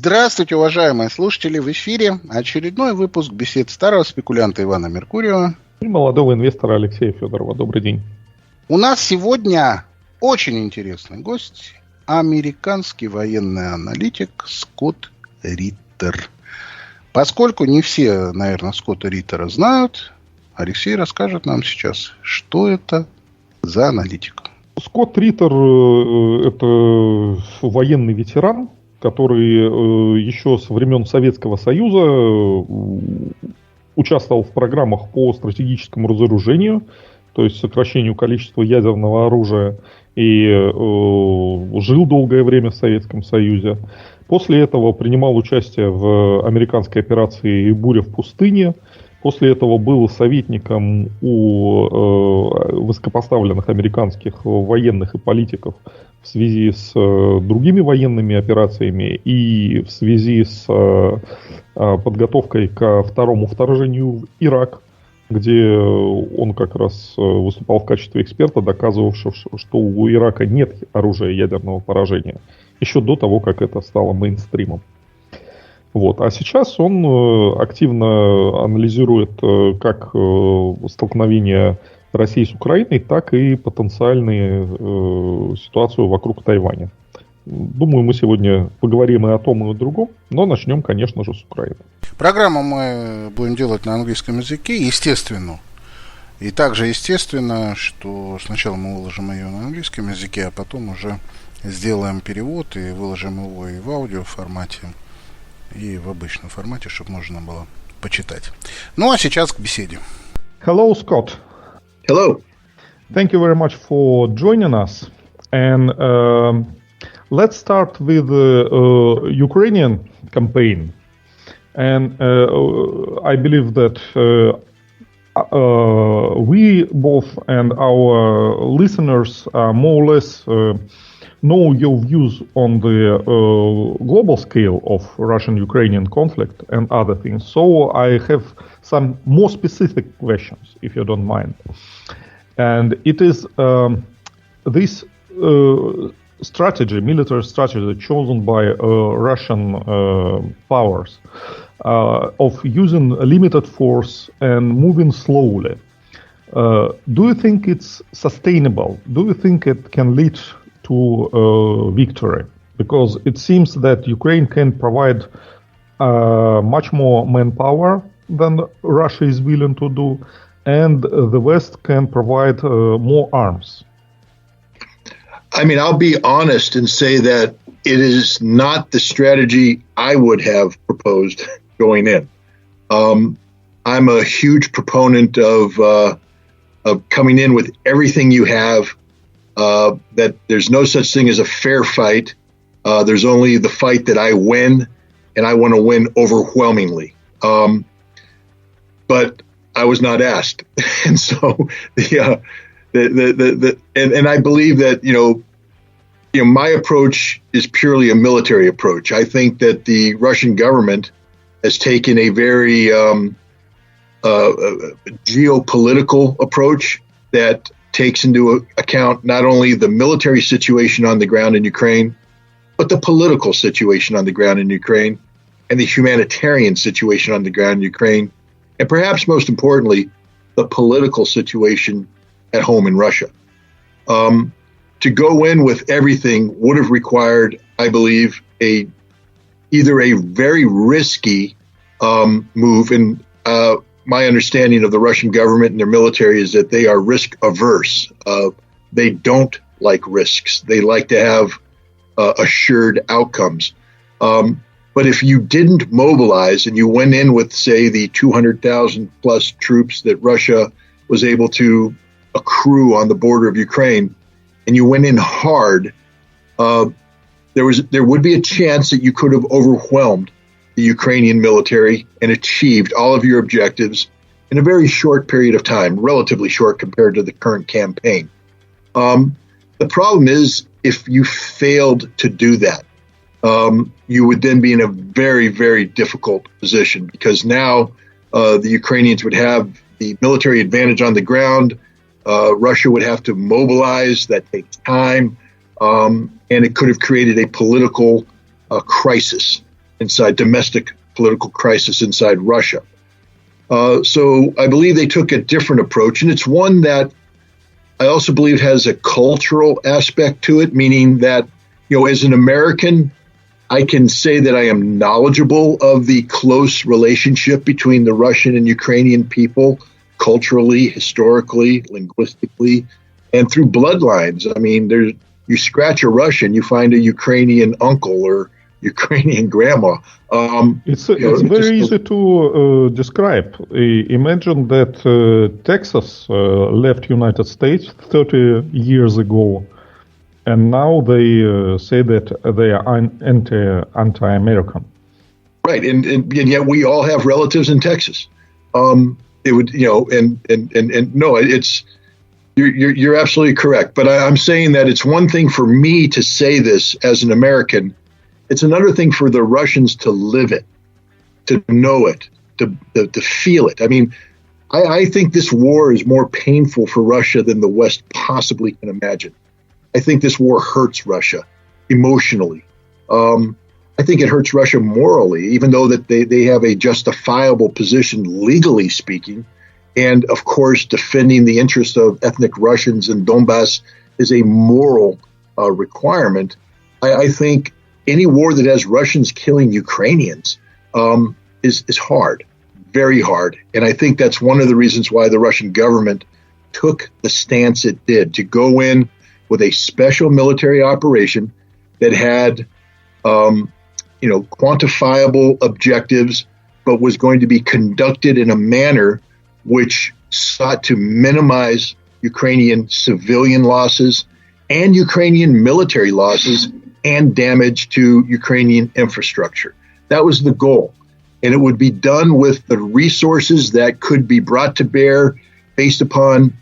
Здравствуйте, уважаемые слушатели! В эфире очередной выпуск бесед старого спекулянта Ивана Меркуриева и молодого инвестора Алексея Федорова. Добрый день. У нас сегодня очень интересный гость, американский военный аналитик Скотт Ritter. Поскольку не все, наверное, Скотта Риттера знают, Алексей расскажет нам сейчас, что это за аналитик. Скотт Ritter – это военный ветеран, который еще со времен Советского Союза участвовал в программах по стратегическому разоружению, то есть сокращению количества ядерного оружия, и жил долгое время в Советском Союзе. После этого принимал участие в американской операции «Буря в пустыне». После этого был советником у высокопоставленных американских военных и политиков в связи с другими военными операциями и в связи с подготовкой ко второму вторжению в Ирак, где он как раз выступал в качестве эксперта, доказывавшего, что у Ирака нет оружия ядерного поражения, еще до того, как это стало мейнстримом. Вот. А сейчас он активно анализирует как столкновения России с Украиной, так и потенциальную ситуацию вокруг Тайваня. Думаю, мы сегодня поговорим и о том, и о другом, но начнем, конечно же, с Украины. Программу мы будем делать на английском языке, естественно. И также естественно, что сначала мы выложим ее на английском языке, а потом уже сделаем перевод и выложим его и в аудио формате, и в обычном формате, чтобы можно было почитать. Ну, а сейчас к беседе. Hello, Scott. Hello. Thank you very much for joining us. And let's start with the Ukrainian campaign. And I believe that we both and our listeners more or less know your views on the global scale of Russian-Ukrainian conflict and other things. So I have some more specific questions, if you don't mind. And it is this strategy, military strategy chosen by Russian powers of using limited force and moving slowly. Do you think it's sustainable? Do you think it can lead to victory? Because it seems that Ukraine can provide much more manpower than Russia is willing to do, and the West can provide more arms. I mean, I'll be honest and say that it is not the strategy I would have proposed going in. I'm a huge proponent of coming in with everything you have, that there's no such thing as a fair fight. There's only the fight that I win, and I want to win overwhelmingly. But I was not asked. And so and I believe that, my approach is purely a military approach. I think that the Russian government has taken a very geopolitical approach that takes into account not only the military situation on the ground in Ukraine, but the political situation on the ground in Ukraine and the humanitarian situation on the ground in Ukraine, and perhaps most importantly, the political situation at home in Russia. To go in with everything would have required, I believe, either a very risky move, and my understanding of the Russian government and their military is that they are risk averse. They don't like risks. They like to have assured outcomes. But if you didn't mobilize and you went in with, say, the 200,000 plus troops that Russia was able to accrue on the border of Ukraine, and you went in hard, there would be a chance that you could have overwhelmed the Ukrainian military and achieved all of your objectives in a very short period of time, relatively short compared to the current campaign. The problem is, if you failed to do that, you would then be in a very, very difficult position, because now the Ukrainians would have the military advantage on the ground. Russia would have to mobilize. That takes time. And it could have created a political crisis. inside domestic political crisis inside Russia. So I believe they took a different approach, and it's one that I also believe has a cultural aspect to it, meaning that, as an American, I can say that I am knowledgeable of the close relationship between the Russian and Ukrainian people, culturally, historically, linguistically, and through bloodlines. I mean, you scratch a Russian, you find a Ukrainian uncle or Ukrainian grandma. It's very easy to describe. Imagine that Texas left United States 30 years ago, and now they say that they are anti-American. Right, and yet we all have relatives in Texas. It would, and no, it's you're absolutely correct. But I'm saying that it's one thing for me to say this as an American. It's another thing for the Russians to live it, to know it, to feel it. I mean, I think this war is more painful for Russia than the West possibly can imagine. I think this war hurts Russia emotionally. I think it hurts Russia morally, even though that they have a justifiable position, legally speaking. And, of course, defending the interests of ethnic Russians in Donbass is a moral requirement. I think any war that has Russians killing Ukrainians is hard, very hard. And I think that's one of the reasons why the Russian government took the stance it did, to go in with a special military operation that had, quantifiable objectives, but was going to be conducted in a manner which sought to minimize Ukrainian civilian losses and Ukrainian military losses and damage to Ukrainian infrastructure. That was the goal. And it would be done with the resources that could be brought to bear based upon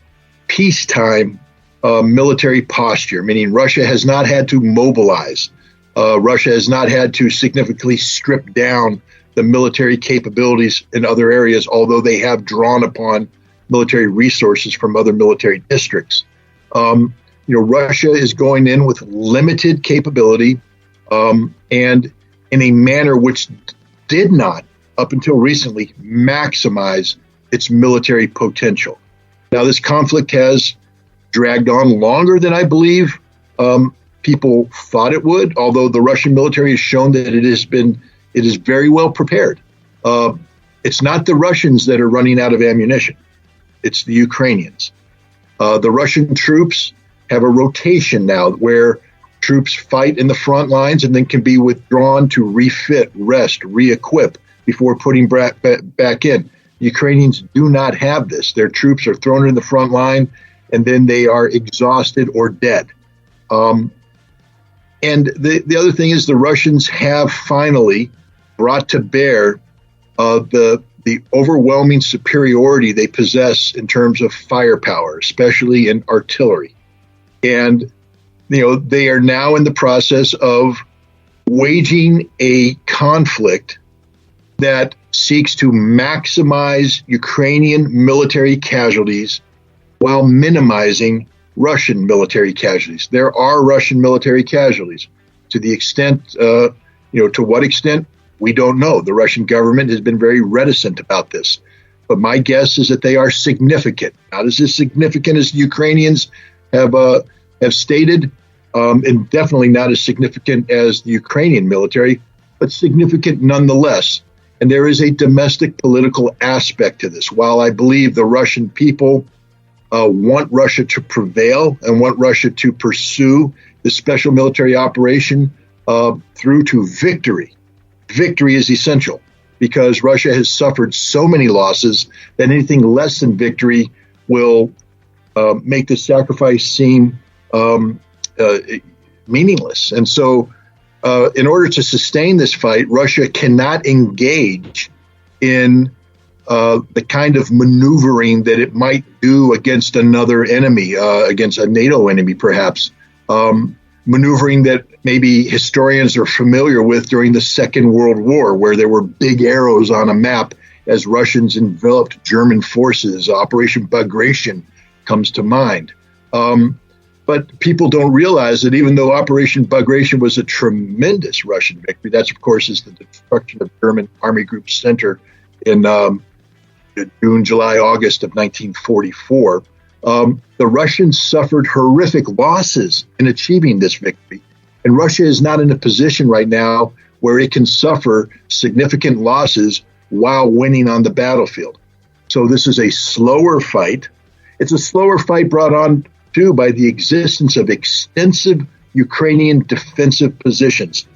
peacetime military posture, meaning Russia has not had to mobilize. Russia has not had to significantly strip down the military capabilities in other areas, although they have drawn upon military resources from other military districts. Russia is going in with limited capability and in a manner which did not, up until recently, maximize its military potential. Now, this conflict has dragged on longer than I believe people thought it would, although the Russian military has shown that it is very well prepared. It's not the Russians that are running out of ammunition. It's the Ukrainians. The Russian troops have a rotation now where troops fight in the front lines and then can be withdrawn to refit, rest, re-equip before putting back in. Ukrainians do not have this. Their troops are thrown in the front line and then they are exhausted or dead. And the other thing is the Russians have finally brought to bear the overwhelming superiority they possess in terms of firepower, especially in artillery. And, they are now in the process of waging a conflict that seeks to maximize Ukrainian military casualties while minimizing Russian military casualties. There are Russian military casualties. To the extent, to what extent, we don't know. The Russian government has been very reticent about this. But my guess is that they are significant. Not as significant as the Ukrainians have stated, and definitely not as significant as the Ukrainian military, but significant nonetheless. And there is a domestic political aspect to this. While I believe the Russian people want Russia to prevail and want Russia to pursue the special military operation through to victory, victory is essential because Russia has suffered so many losses that anything less than victory will make the sacrifice seem meaningless. And so in order to sustain this fight, Russia cannot engage in the kind of maneuvering that it might do against another enemy, against a NATO enemy, perhaps. Maneuvering that maybe historians are familiar with during the Second World War, where there were big arrows on a map as Russians enveloped German forces. Operation Bagration comes to mind. But people don't realize that even though Operation Bagration was a tremendous Russian victory, that's, of course, is the destruction of German Army Group Center in June, July, August of 1944. The Russians suffered horrific losses in achieving this victory. And Russia is not in a position right now where it can suffer significant losses while winning on the battlefield. So this is a slower fight. It's a slower fight brought on, too, by the existence of extensive Ukrainian defensive positions.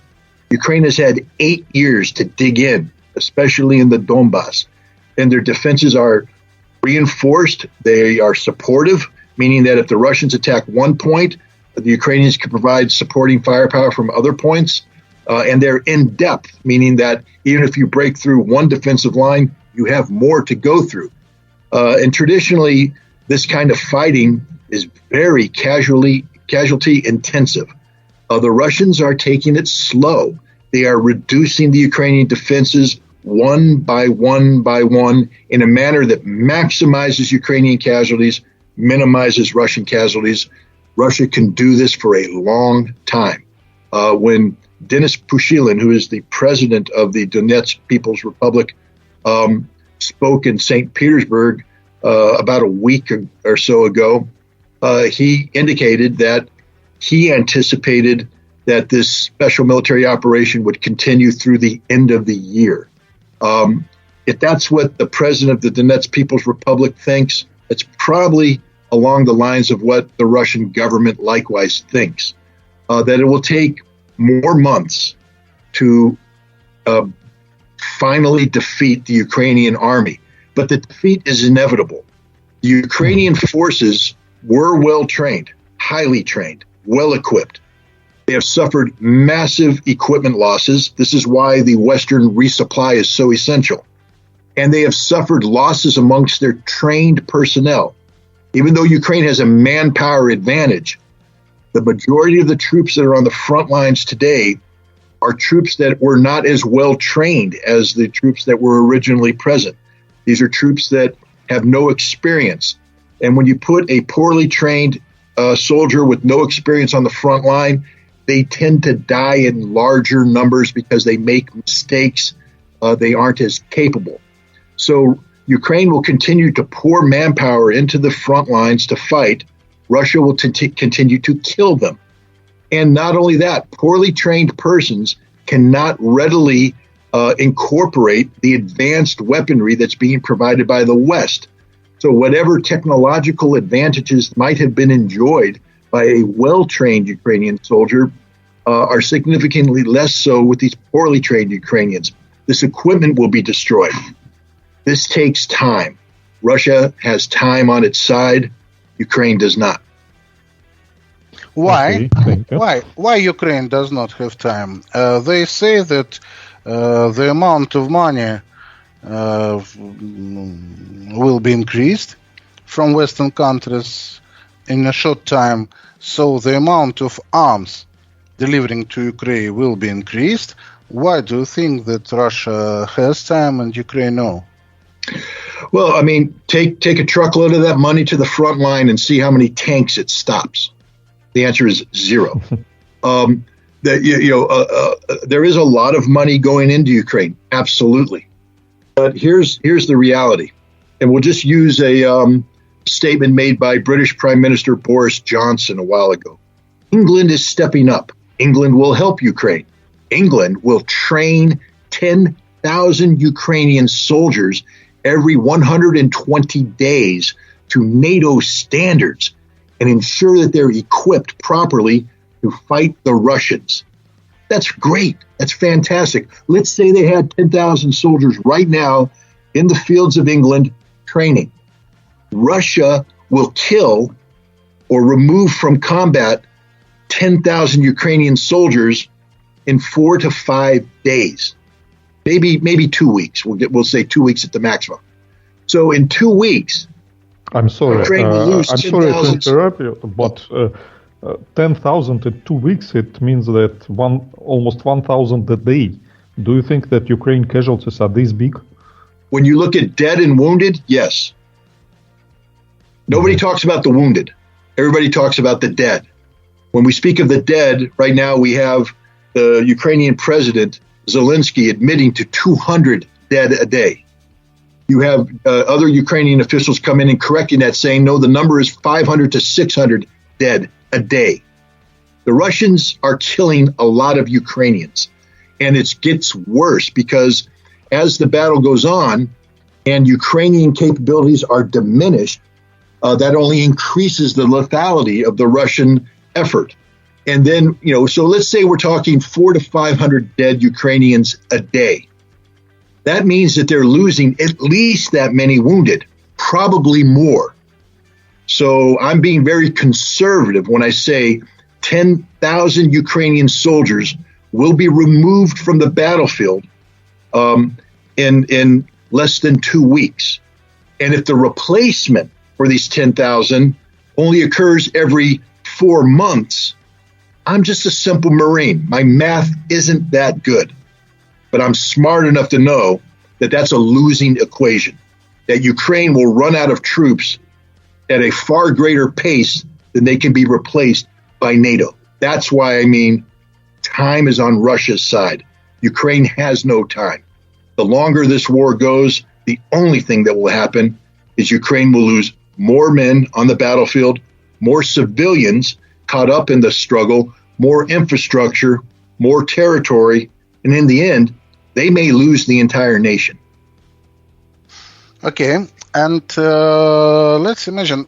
Ukraine has had 8 years to dig in, especially in the Donbass. And their defenses are reinforced. They are supportive, meaning that if the Russians attack one point, the Ukrainians can provide supporting firepower from other points. And they're in depth, meaning that even if you break through one defensive line, you have more to go through. And traditionally, this kind of fighting is very casualty intensive. The Russians are taking it slow. They are reducing the Ukrainian defenses one by one in a manner that maximizes Ukrainian casualties, minimizes Russian casualties. Russia can do this for a long time. When Denis Pushilin, who is the president of the Donetsk People's Republic, spoke in St. Petersburg about a week or so ago, he indicated that he anticipated that this special military operation would continue through the end of the year. If that's what the president of the Donetsk People's Republic thinks, it's probably along the lines of what the Russian government likewise thinks, that it will take more months to finally defeat the Ukrainian army. But the defeat is inevitable. The Ukrainian forces were well trained, highly trained, well equipped. They have suffered massive equipment losses. This is why the Western resupply is so essential. And they have suffered losses amongst their trained personnel. Even though Ukraine has a manpower advantage, the majority of the troops that are on the front lines today are troops that were not as well trained as the troops that were originally present. These are troops that have no experience. And when you put a poorly trained soldier with no experience on the front line, they tend to die in larger numbers because they make mistakes. They aren't as capable. So Ukraine will continue to pour manpower into the front lines to fight. Russia will continue to kill them. And not only that, poorly trained persons cannot readily incorporate the advanced weaponry that's being provided by the West. So whatever technological advantages might have been enjoyed by a well-trained Ukrainian soldier are significantly less so with these poorly trained Ukrainians. This equipment will be destroyed. This takes time. Russia has time on its side. Ukraine does not. Why? Why Ukraine does not have time? They say that the amount of money will be increased from Western countries in a short time, so the amount of arms delivering to Ukraine will be increased. Why do you think that Russia has time and Ukraine no? Well, I mean, take a truckload of that money to the front line and see how many tanks it stops. The answer is zero. There is a lot of money going into Ukraine, absolutely. But here's the reality, and we'll just use a statement made by British Prime Minister Boris Johnson a while ago. England is stepping up. England will help Ukraine. England will train 10,000 Ukrainian soldiers every 120 days to NATO standards and ensure that they're equipped properly to fight the Russians. That's great. That's fantastic. Let's say they had 10,000 soldiers right now in the fields of England training. Russia will kill or remove from combat 10,000 Ukrainian soldiers in 4 to 5 days. Maybe 2 weeks. We'll say 2 weeks at the maximum. So in 2 weeks, I'm sorry. Ukraine will lose I'm 10,000. sorry to interrupt you, but 10,000 in 2 weeks, it means that almost 1,000 a day. Do you think that Ukraine casualties are this big? When you look at dead and wounded, yes. Nobody talks about the wounded. everybody talks about the dead. When we speak of the dead, right now we have the Ukrainian president, Zelensky, admitting to 200 dead a day. You have other Ukrainian officials come in and correcting that, saying, no, the number is 500 to 600 dead a day. The Russians are killing a lot of Ukrainians. And it gets worse because as the battle goes on and Ukrainian capabilities are diminished, that only increases the lethality of the Russian effort. And then, so let's say we're talking 400 to 500 dead Ukrainians a day. That means that they're losing at least that many wounded, probably more. So I'm being very conservative when I say 10,000 Ukrainian soldiers will be removed from the battlefield in less than 2 weeks. And if the replacement for these 10,000 only occurs every 4 months, I'm just a simple Marine. My math isn't that good. But I'm smart enough to know that that's a losing equation, that Ukraine will run out of troops at a far greater pace than they can be replaced by NATO. That's why I mean time is on Russia's side. Ukraine has no time. The longer this war goes, the only thing that will happen is Ukraine will lose more men on the battlefield, more civilians caught up in the struggle, more infrastructure, more territory, and in the end, they may lose the entire nation. Okay, and let's imagine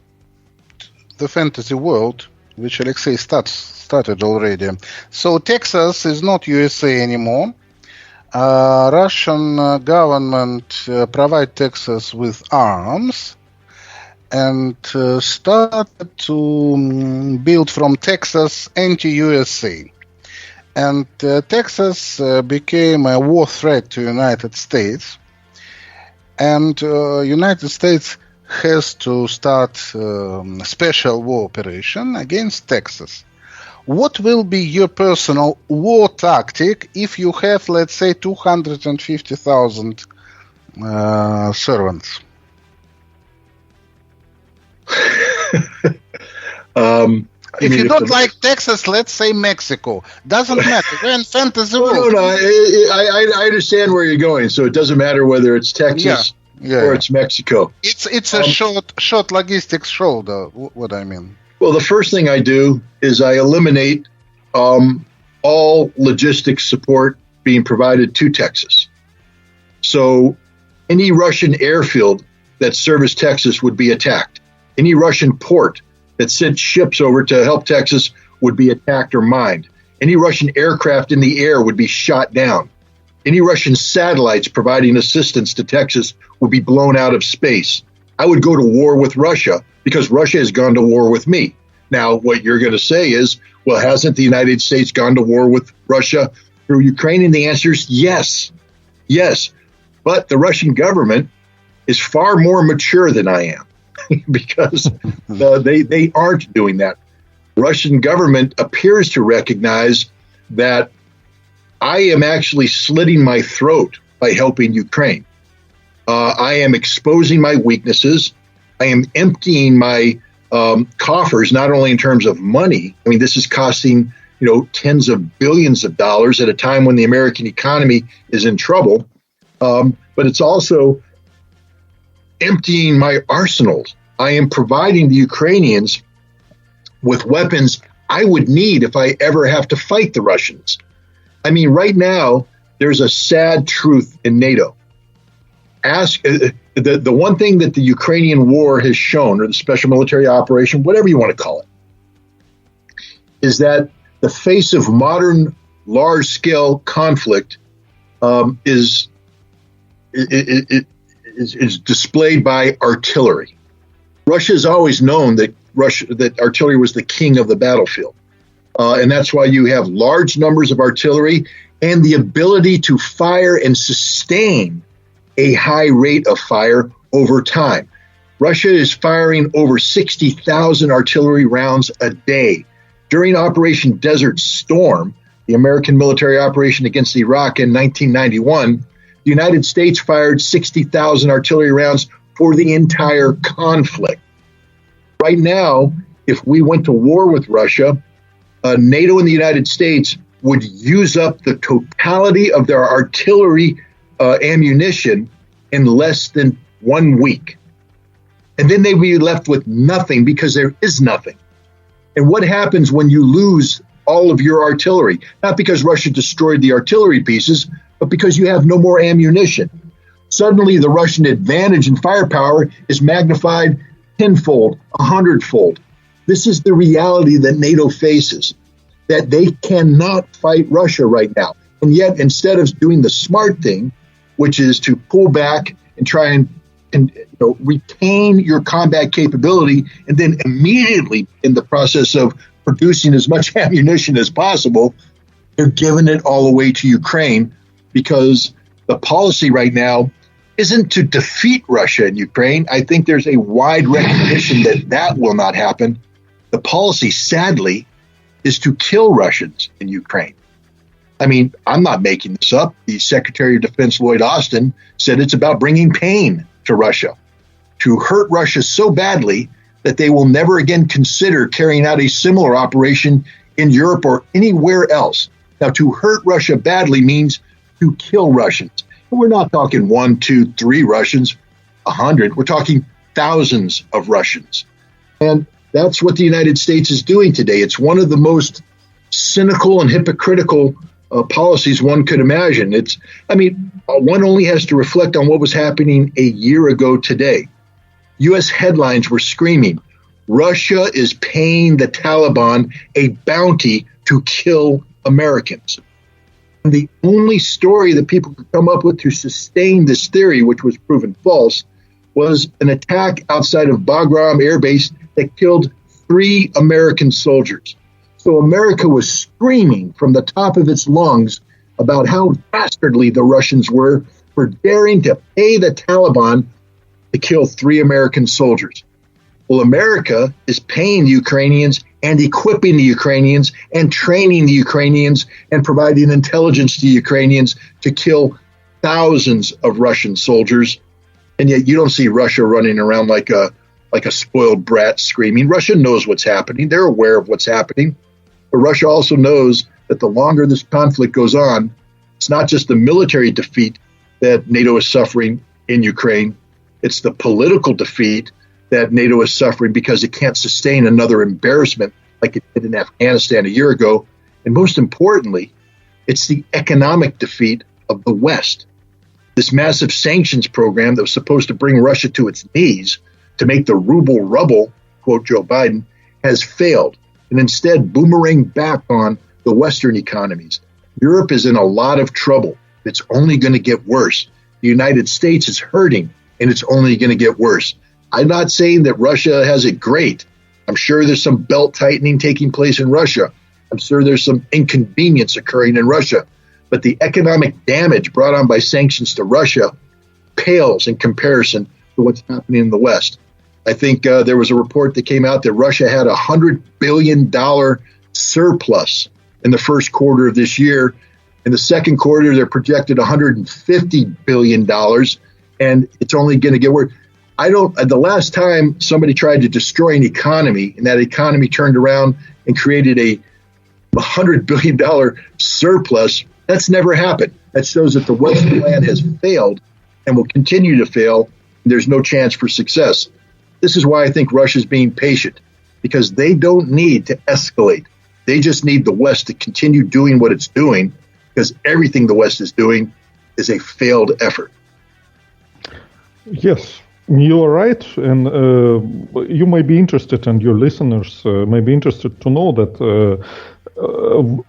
the fantasy world, which Alexei started already. So Texas is not USA anymore. Russian government provide Texas with arms and started to build from Texas anti-USA. And Texas became a war threat to United States. And United States has to start special war operation against Texas. What will be your personal war tactic if you have, let's say, 250,000 servants? If you don't like Texas, let's say Mexico. Doesn't matter. We're in fantasy world. No, I understand where you're going. So it doesn't matter whether it's Texas or it's Mexico. It's a short logistics shoulder, what I mean. Well, the first thing I do is I eliminate all logistics support being provided to Texas. So any Russian airfield that serviced Texas would be attacked. Any Russian port that sent ships over to help Texas would be attacked or mined. Any Russian aircraft in the air would be shot down. Any Russian satellites providing assistance to Texas would be blown out of space. I would go to war with Russia because Russia has gone to war with me. Now, what you're going to say is, well, hasn't the United States gone to war with Russia through Ukraine? And the answer is yes. Yes. But the Russian government is far more mature than I am. Because they aren't doing that. Russian government appears to recognize that I am actually slitting my throat by helping Ukraine. I am exposing my weaknesses. I am emptying my coffers, not only in terms of money. I mean, this is costing tens of billions of dollars at a time when the American economy is in trouble. But it's also emptying my arsenals. I am providing the Ukrainians with weapons I would need if I ever have to fight the Russians. I mean, right now, there's a sad truth in NATO. The one thing that the Ukrainian war has shown, or the special military operation, whatever you want to call it, is that the face of modern large-scale conflict is displayed by artillery. Russia has always known that artillery was the king of the battlefield. And that's why you have large numbers of artillery and the ability to fire and sustain a high rate of fire over time. Russia is firing over 60,000 artillery rounds a day. During Operation Desert Storm, the American military operation against Iraq in 1991, the United States fired 60,000 artillery rounds for the entire conflict. Right now, if we went to war with Russia, NATO and the United States would use up the totality of their artillery ammunition in less than 1 week. And then they'd be left with nothing because there is nothing. And what happens when you lose all of your artillery? Not because Russia destroyed the artillery pieces, but because you have no more ammunition. Suddenly the Russian advantage in firepower is magnified 10-fold, 100-fold. This is the reality that NATO faces, that they cannot fight Russia right now. And yet, instead of doing the smart thing, which is to pull back and try and retain your combat capability, and then immediately in the process of producing as much ammunition as possible, they're giving it all away to Ukraine, because the policy right now isn't to defeat Russia in Ukraine. I think there's a wide recognition that that will not happen. The policy, sadly, is to kill Russians in Ukraine. I mean, I'm not making this up. The Secretary of Defense, Lloyd Austin, said it's about bringing pain to Russia, to hurt Russia so badly that they will never again consider carrying out a similar operation in Europe or anywhere else. Now, to hurt Russia badly means to kill Russians. And we're not talking 1, 2, 3 Russians, 100. We're talking thousands of Russians. And that's what the United States is doing today. It's one of the most cynical and hypocritical policies one could imagine. One only has to reflect on what was happening a year ago today. U.S. headlines were screaming, Russia is paying the Taliban a bounty to kill Americans. And the only story that people could come up with to sustain this theory, which was proven false, was an attack outside of Bagram Air Base that killed 3 American soldiers. So America was screaming from the top of its lungs about how dastardly the Russians were for daring to pay the Taliban to kill 3 American soldiers. Well, America is paying the Ukrainians and equipping the Ukrainians and training the Ukrainians and providing intelligence to the Ukrainians to kill thousands of Russian soldiers. And yet you don't see Russia running around like a spoiled brat screaming. Russia knows what's happening. They're aware of what's happening. But Russia also knows that the longer this conflict goes on, it's not just the military defeat that NATO is suffering in Ukraine. It's the political defeat that NATO is suffering because it can't sustain another embarrassment like it did in Afghanistan a year ago. And most importantly, it's the economic defeat of the West. This massive sanctions program that was supposed to bring Russia to its knees to make the ruble rubble, quote Joe Biden, has failed and instead boomeranged back on the Western economies. Europe is in a lot of trouble. It's only going to get worse. The United States is hurting, and it's only going to get worse. I'm not saying that Russia has it great. I'm sure there's some belt tightening taking place in Russia. I'm sure there's some inconvenience occurring in Russia. But the economic damage brought on by sanctions to Russia pales in comparison to what's happening in the West. I think there was a report that came out that Russia had a $100 billion surplus in the first quarter of this year. In the second quarter, they're projected $150 billion, and it's only going to get worse. The last time somebody tried to destroy an economy and that economy turned around and created a $100 billion surplus, that's never happened. That shows that the Western plan has failed and will continue to fail. There's no chance for success. This is why I think Russia's being patient, because they don't need to escalate. They just need the West to continue doing what it's doing, because everything the West is doing is a failed effort. Yes, you are right. And you may be interested, and your listeners may be interested to know that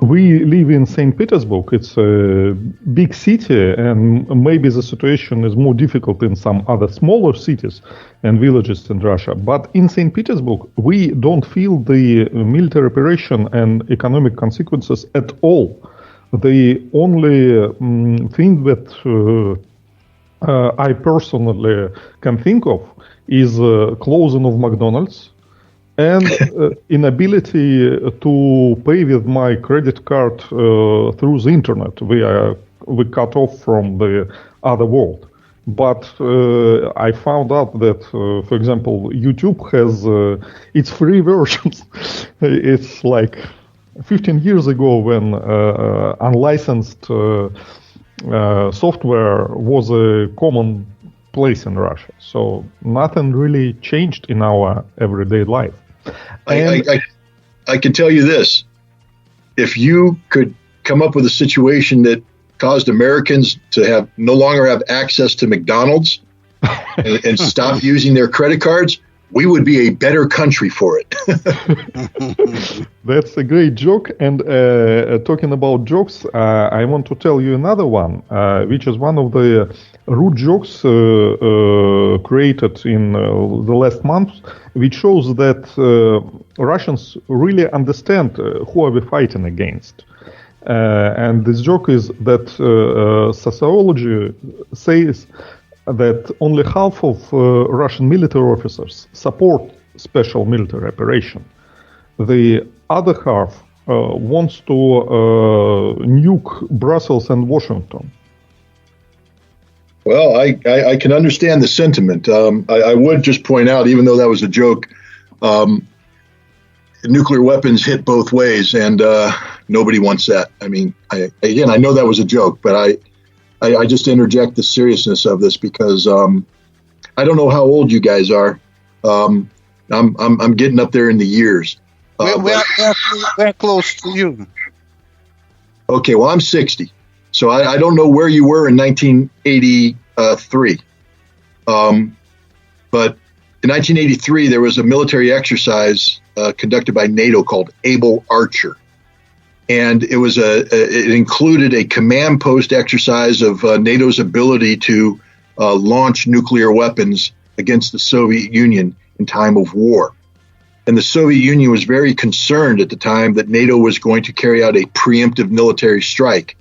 we live in St. Petersburg. It's a big city, and maybe the situation is more difficult in some other smaller cities and villages in Russia. But in St. Petersburg, we don't feel the military operation and economic consequences at all. The only thing that I personally can think of is closing of McDonald's and inability to pay with my credit card through the internet. We cut off from the other world. But I found out that, for example, YouTube has its free versions. It's like 15 years ago when unlicensed software was a common place in Russia. So nothing really changed in our everyday life. I can tell you this. If you could come up with a situation that caused Americans to no longer have access to McDonald's and stop using their credit cards, we would be a better country for it. That's a great joke. And talking about jokes, I want to tell you another one, which is one of the rude jokes created in the last month, which shows that Russians really understand who are we fighting against. And this joke is that sociology says that only half of Russian military officers support special military operation. The other half wants to nuke Brussels and Washington. Well, I can understand the sentiment. I would just point out, even though that was a joke, nuclear weapons hit both ways, and nobody wants that. I mean, I know that was a joke, but I just interject the seriousness of this because I don't know how old you guys are. I'm getting up there in the years. We're close to you. Okay, well, I'm 60, so I don't know where you were in 1983. But in 1983, there was a military exercise conducted by NATO called Able Archer. And it included a command post exercise of NATO's ability to launch nuclear weapons against the Soviet Union in time of war. And the Soviet Union was very concerned at the time that NATO was going to carry out a preemptive military strike.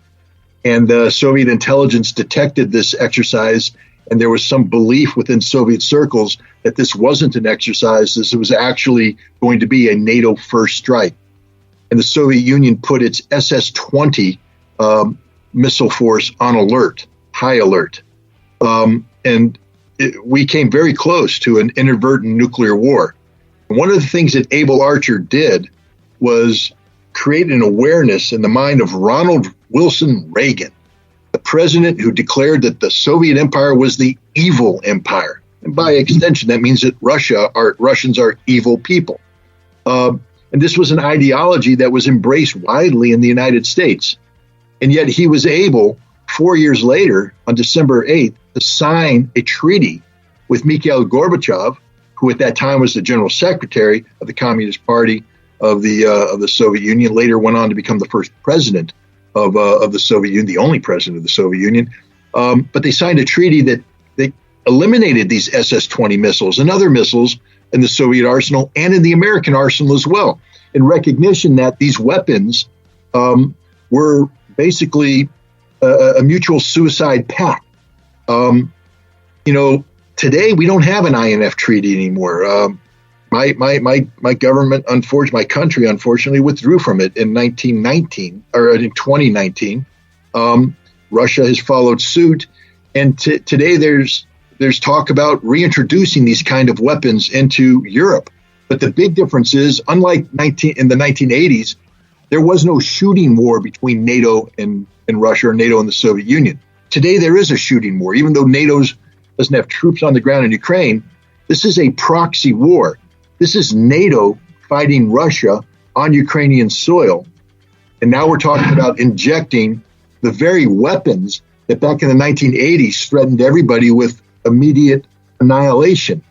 And the Soviet intelligence detected this exercise, and there was some belief within Soviet circles that this wasn't an exercise, this was actually going to be a NATO first strike. And the Soviet Union put its SS-20 missile force on alert, high alert. We came very close to an inadvertent nuclear war. And one of the things that Able Archer did was create an awareness in the mind of Ronald Wilson Reagan, the president who declared that the Soviet Empire was the evil empire. And by extension, that means that Russians are evil people. And this was an ideology that was embraced widely in the United States. And yet he was able, 4 years later, on December 8th, to sign a treaty with Mikhail Gorbachev, who at that time was the general secretary of the Communist Party of the Soviet Union, later went on to become the first president of the Soviet Union, the only president of the Soviet Union. But they signed a treaty that they eliminated these SS-20 missiles and other missiles in the Soviet arsenal and in the American arsenal as well, in recognition that these weapons were basically a mutual suicide pact. Today we don't have an INF treaty anymore. My government, my country, unfortunately, withdrew from it in 2019. Russia has followed suit, and today there's talk about reintroducing these kind of weapons into Europe. But the big difference is, unlike in the 1980s, there was no shooting war between NATO and Russia, or NATO and the Soviet Union. Today there is a shooting war. Even though NATO doesn't have troops on the ground in Ukraine, this is a proxy war. This is NATO fighting Russia on Ukrainian soil. And now we're talking about injecting the very weapons that back in the 1980s threatened everybody with immediate annihilation.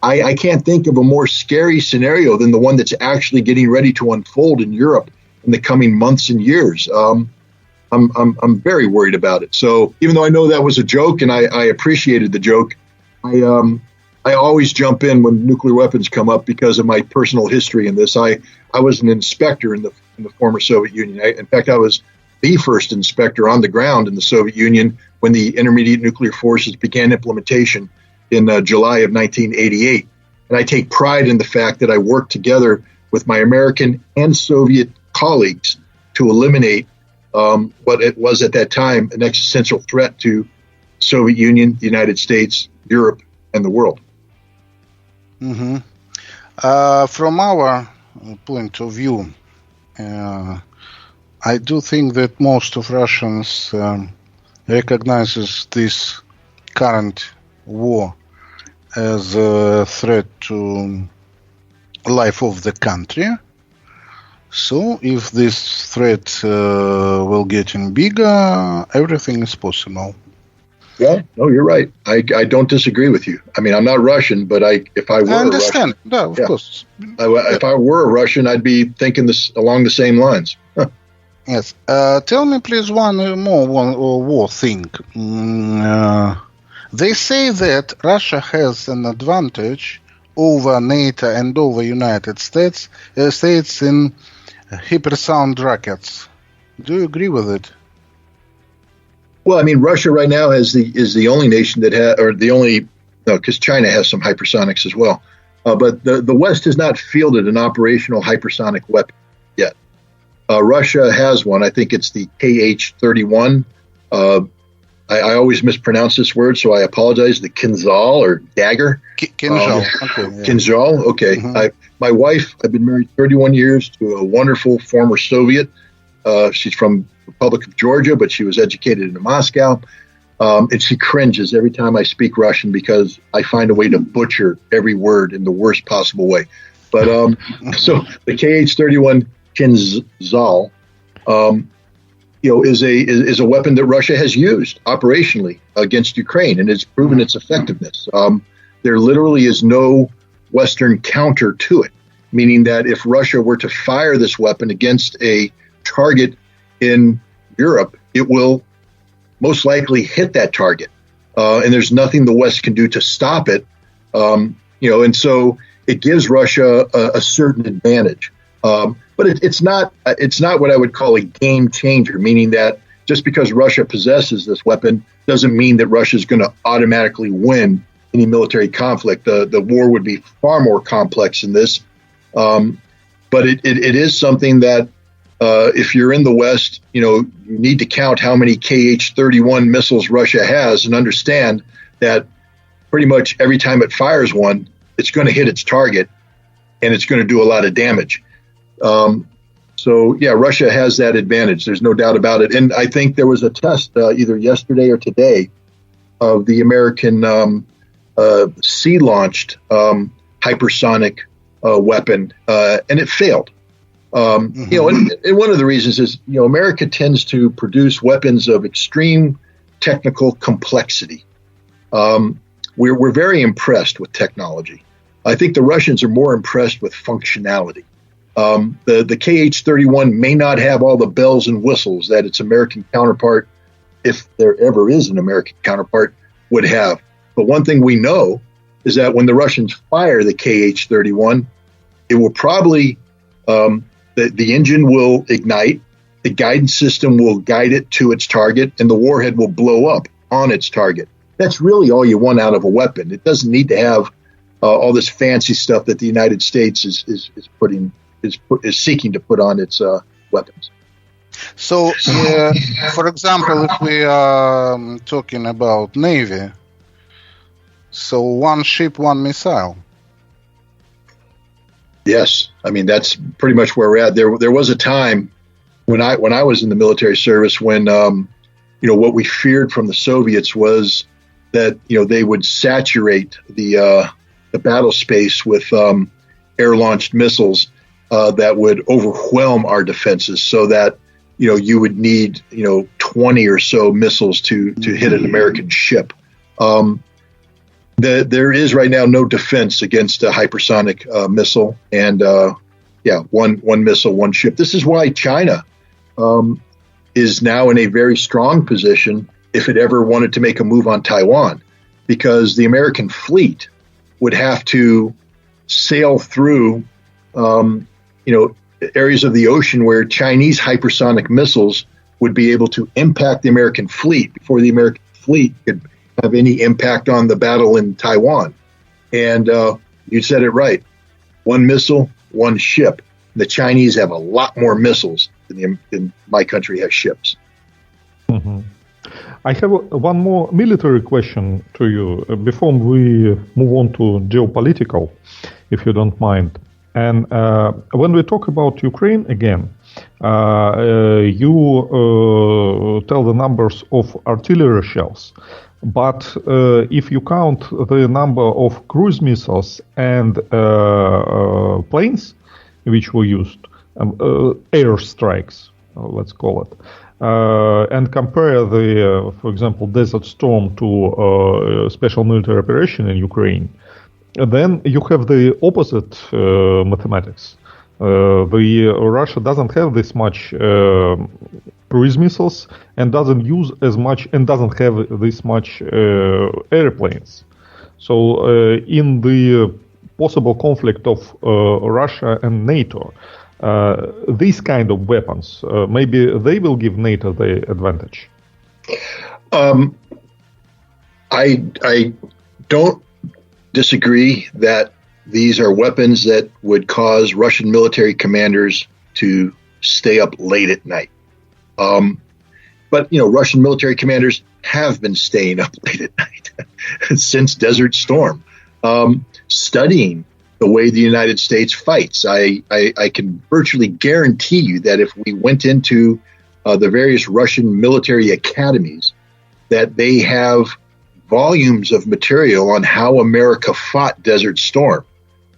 I can't think of a more scary scenario than the one that's actually getting ready to unfold in Europe in the coming months and years. I'm very worried about it. So even though I know that was a joke and I appreciated the joke, I always jump in when nuclear weapons come up because of my personal history in this. I was an inspector in the former Soviet Union. In fact, I was the first inspector on the ground in the Soviet Union when the intermediate nuclear forces began implementation in July of 1988. And I take pride in the fact that I worked together with my American and Soviet colleagues to eliminate what it was at that time an existential threat to Soviet Union, the United States, Europe, and the world. Mm-hmm. From our point of view, I do think that most of Russians recognizes this current war as a threat to life of the country. So if this threat will getting bigger, everything is possible. Yeah, no, you're right. I don't disagree with you. I mean, I'm not Russian, but if I were I understand. Russian, Of course. If I were a Russian, I'd be thinking this along the same lines. Yes. Tell me, please, one more thing. They say that Russia has an advantage over NATO and over United States in hypersonic rockets. Do you agree with it? Well, I mean, Russia right now is the only nation that because China has some hypersonics as well. But the West has not fielded an operational hypersonic weapon yet. Russia has one. I think it's the KH-31. I always mispronounce this word, so I apologize. The Kinzhal or dagger. Kinzhal. Okay. Yeah. Kinzhal. Okay. Mm-hmm. My wife, I've been married 31 years to a wonderful former Soviet. She's from the Republic of Georgia, but she was educated in Moscow. And she cringes every time I speak Russian because I find a way to butcher every word in the worst possible way. But so the KH-31 Kinzhal, is a weapon that Russia has used operationally against Ukraine, and it's proven its effectiveness. There literally is no Western counter to it, meaning that if Russia were to fire this weapon against a target in Europe, it will most likely hit that target. And there's nothing the West can do to stop it. And so it gives Russia a certain advantage. But it's not what I would call a game changer, meaning that just because Russia possesses this weapon doesn't mean that Russia is going to automatically win any military conflict. The war would be far more complex than this. But it is something that if you're in the West, you need to count how many KH-31 missiles Russia has and understand that pretty much every time it fires one, it's going to hit its target and it's going to do a lot of damage. Russia has that advantage. There's no doubt about it. And I think there was a test either yesterday or today of the American sea-launched hypersonic weapon, and it failed. And one of the reasons is, America tends to produce weapons of extreme technical complexity. We're very impressed with technology. I think the Russians are more impressed with functionality. The KH-31 may not have all the bells and whistles that its American counterpart, if there ever is an American counterpart, would have. But one thing we know is that when the Russians fire the KH-31, it will probably, the engine will ignite, the guidance system will guide it to its target, and the warhead will blow up on its target. That's really all you want out of a weapon. It doesn't need to have all this fancy stuff that the United States is seeking to put on its weapons. So, for example, if we are talking about Navy, so one ship, one missile. Yes, I mean that's pretty much where we're at. There was a time when I was in the military service when what we feared from the Soviets was that they would saturate the battle space with air-launched missiles that would overwhelm our defenses, so that you would need 20 or so missiles to hit an American ship. There is right now no defense against a hypersonic missile, and one missile, one ship. This is why China is now in a very strong position if it ever wanted to make a move on Taiwan, because the American fleet would have to sail through areas of the ocean where Chinese hypersonic missiles would be able to impact the American fleet before the American fleet could have any impact on the battle in Taiwan. And you said it right. One missile, one ship. The Chinese have a lot more missiles than my country has ships. Mm-hmm. I have one more military question to you before we move on to geopolitical, if you don't mind. And when we talk about Ukraine again, you tell the numbers of artillery shells. But if you count the number of cruise missiles and planes which were used, air strikes, let's call it, and compare the, for example, Desert Storm to special military operation in Ukraine, then you have the opposite mathematics. Russia doesn't have this much cruise missiles and doesn't use as much and doesn't have this much airplanes. So in the possible conflict of Russia and NATO, these kind of weapons, maybe they will give NATO the advantage. I don't disagree that these are weapons that would cause Russian military commanders to stay up late at night. But, Russian military commanders have been staying up late at night since Desert Storm, studying the way the United States fights. I can virtually guarantee you that if we went into the various Russian military academies, that they have volumes of material on how America fought Desert Storm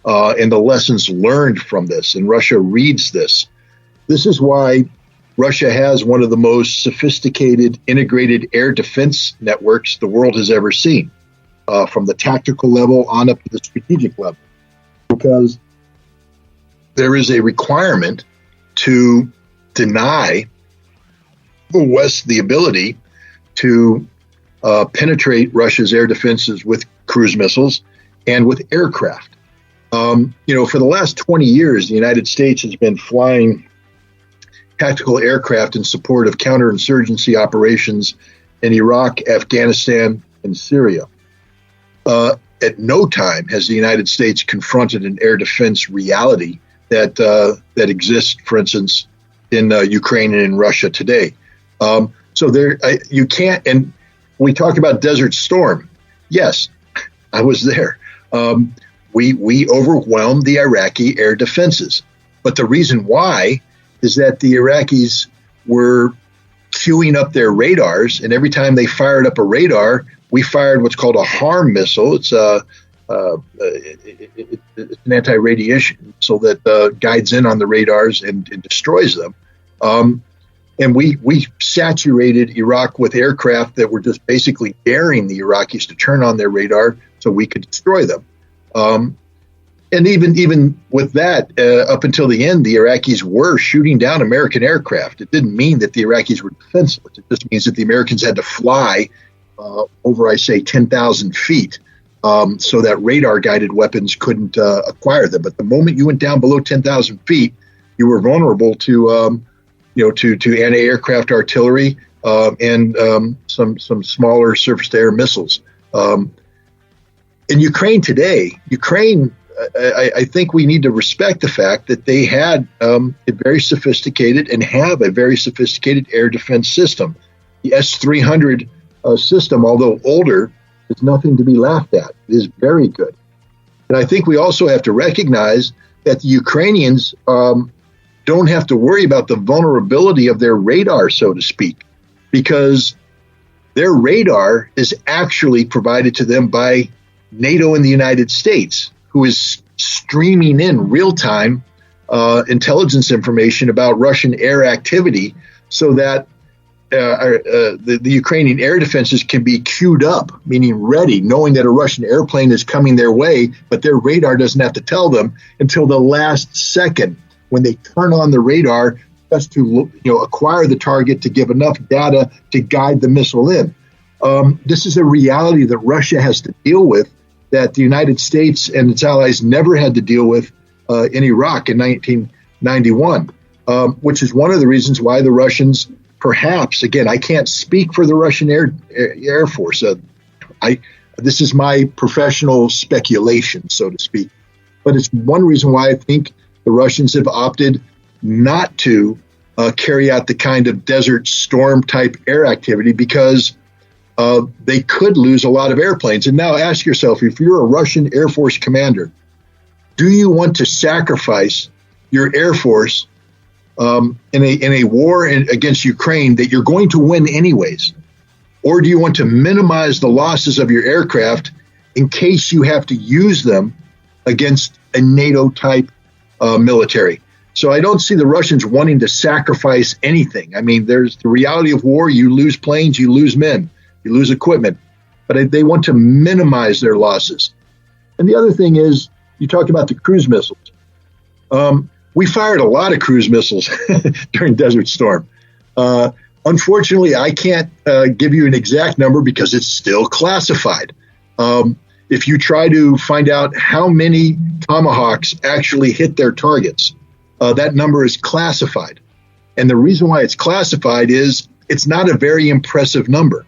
and the lessons learned from this. And Russia reads this. This is why Russia has one of the most sophisticated integrated air defense networks the world has ever seen, from the tactical level on up to the strategic level, because there is a requirement to deny the West the ability to penetrate Russia's air defenses with cruise missiles and with aircraft. For the last 20 years, the United States has been flying tactical aircraft in support of counterinsurgency operations in Iraq, Afghanistan, and Syria. At no time has the United States confronted an air defense reality that exists, for instance, in Ukraine and in Russia today. So you can't. And we talk about Desert Storm. Yes, I was there. We overwhelmed the Iraqi air defenses, but the reason why is that the Iraqis were queuing up their radars, and every time they fired up a radar, we fired what's called a harm missile. It's it's an anti-radiation missile that guides in on the radars and destroys them. And we saturated Iraq with aircraft that were just basically daring the Iraqis to turn on their radar so we could destroy them. And even with that, up until the end, the Iraqis were shooting down American aircraft. It didn't mean that the Iraqis were defenseless. It just means that the Americans had to fly over, 10,000 feet so that radar-guided weapons couldn't acquire them. But the moment you went down below 10,000 feet, you were vulnerable to anti-aircraft artillery and some smaller surface-to-air missiles. In Ukraine today, I think we need to respect the fact that they had a very sophisticated and have a very sophisticated air defense system. The S-300 system, although older, is nothing to be laughed at. It is very good. And I think we also have to recognize that the Ukrainians don't have to worry about the vulnerability of their radar, so to speak, because their radar is actually provided to them by NATO and the United States, who is streaming in real-time intelligence information about Russian air activity so that the Ukrainian air defenses can be queued up, meaning ready, knowing that a Russian airplane is coming their way, but their radar doesn't have to tell them until the last second when they turn on the radar just to acquire the target to give enough data to guide the missile in. This is a reality that Russia has to deal with, that the United States and its allies never had to deal with in Iraq in 1991, which is one of the reasons why the Russians, perhaps, again, I can't speak for the Russian Air Force. This is my professional speculation, so to speak. But it's one reason why I think the Russians have opted not to carry out the kind of Desert Storm type air activity because they could lose a lot of airplanes. And now ask yourself, if you're a Russian Air Force commander, do you want to sacrifice your Air Force in a war against Ukraine that you're going to win anyways? Or do you want to minimize the losses of your aircraft in case you have to use them against a NATO-type military? So I don't see the Russians wanting to sacrifice anything. I mean, there's the reality of war. You lose planes, you lose men, you lose equipment. But they want to minimize their losses. And the other thing is, you talked about the cruise missiles. We fired a lot of cruise missiles during Desert Storm. Unfortunately, I can't give you an exact number because it's still classified. If you try to find out how many Tomahawks actually hit their targets, that number is classified. And the reason why it's classified is it's not a very impressive number.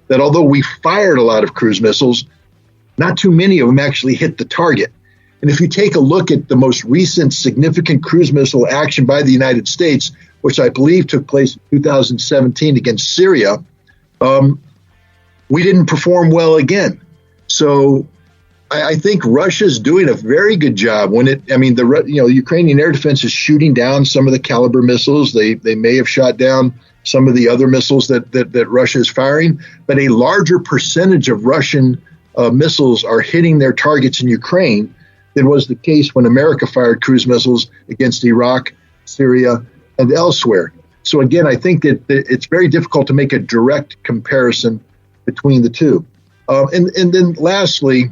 That although we fired a lot of cruise missiles, not too many of them actually hit the target. And if you take a look at the most recent significant cruise missile action by the United States, which I believe took place in 2017 against Syria, we didn't perform well again. So I think Russia's doing a very good job the Ukrainian air defense is shooting down some of the Caliber missiles. They may have shot down some of the other missiles that Russia is firing, but a larger percentage of Russian missiles are hitting their targets in Ukraine than was the case when America fired cruise missiles against Iraq, Syria, and elsewhere. So again, I think that it's very difficult to make a direct comparison between the two. And then lastly,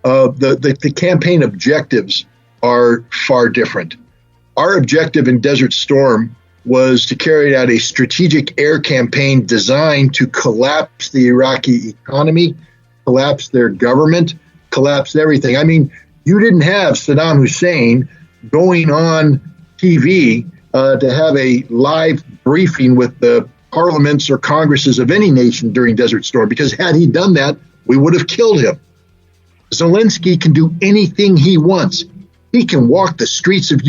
the campaign objectives are far different. Our objective in Desert Storm was to carry out a strategic air campaign designed to collapse the Iraqi economy, collapse their government, collapse everything. I mean, you didn't have Saddam Hussein going on TV to have a live briefing with the parliaments or congresses of any nation during Desert Storm, because had he done that, we would have killed him. Zelensky can do anything he wants. He can walk the streets of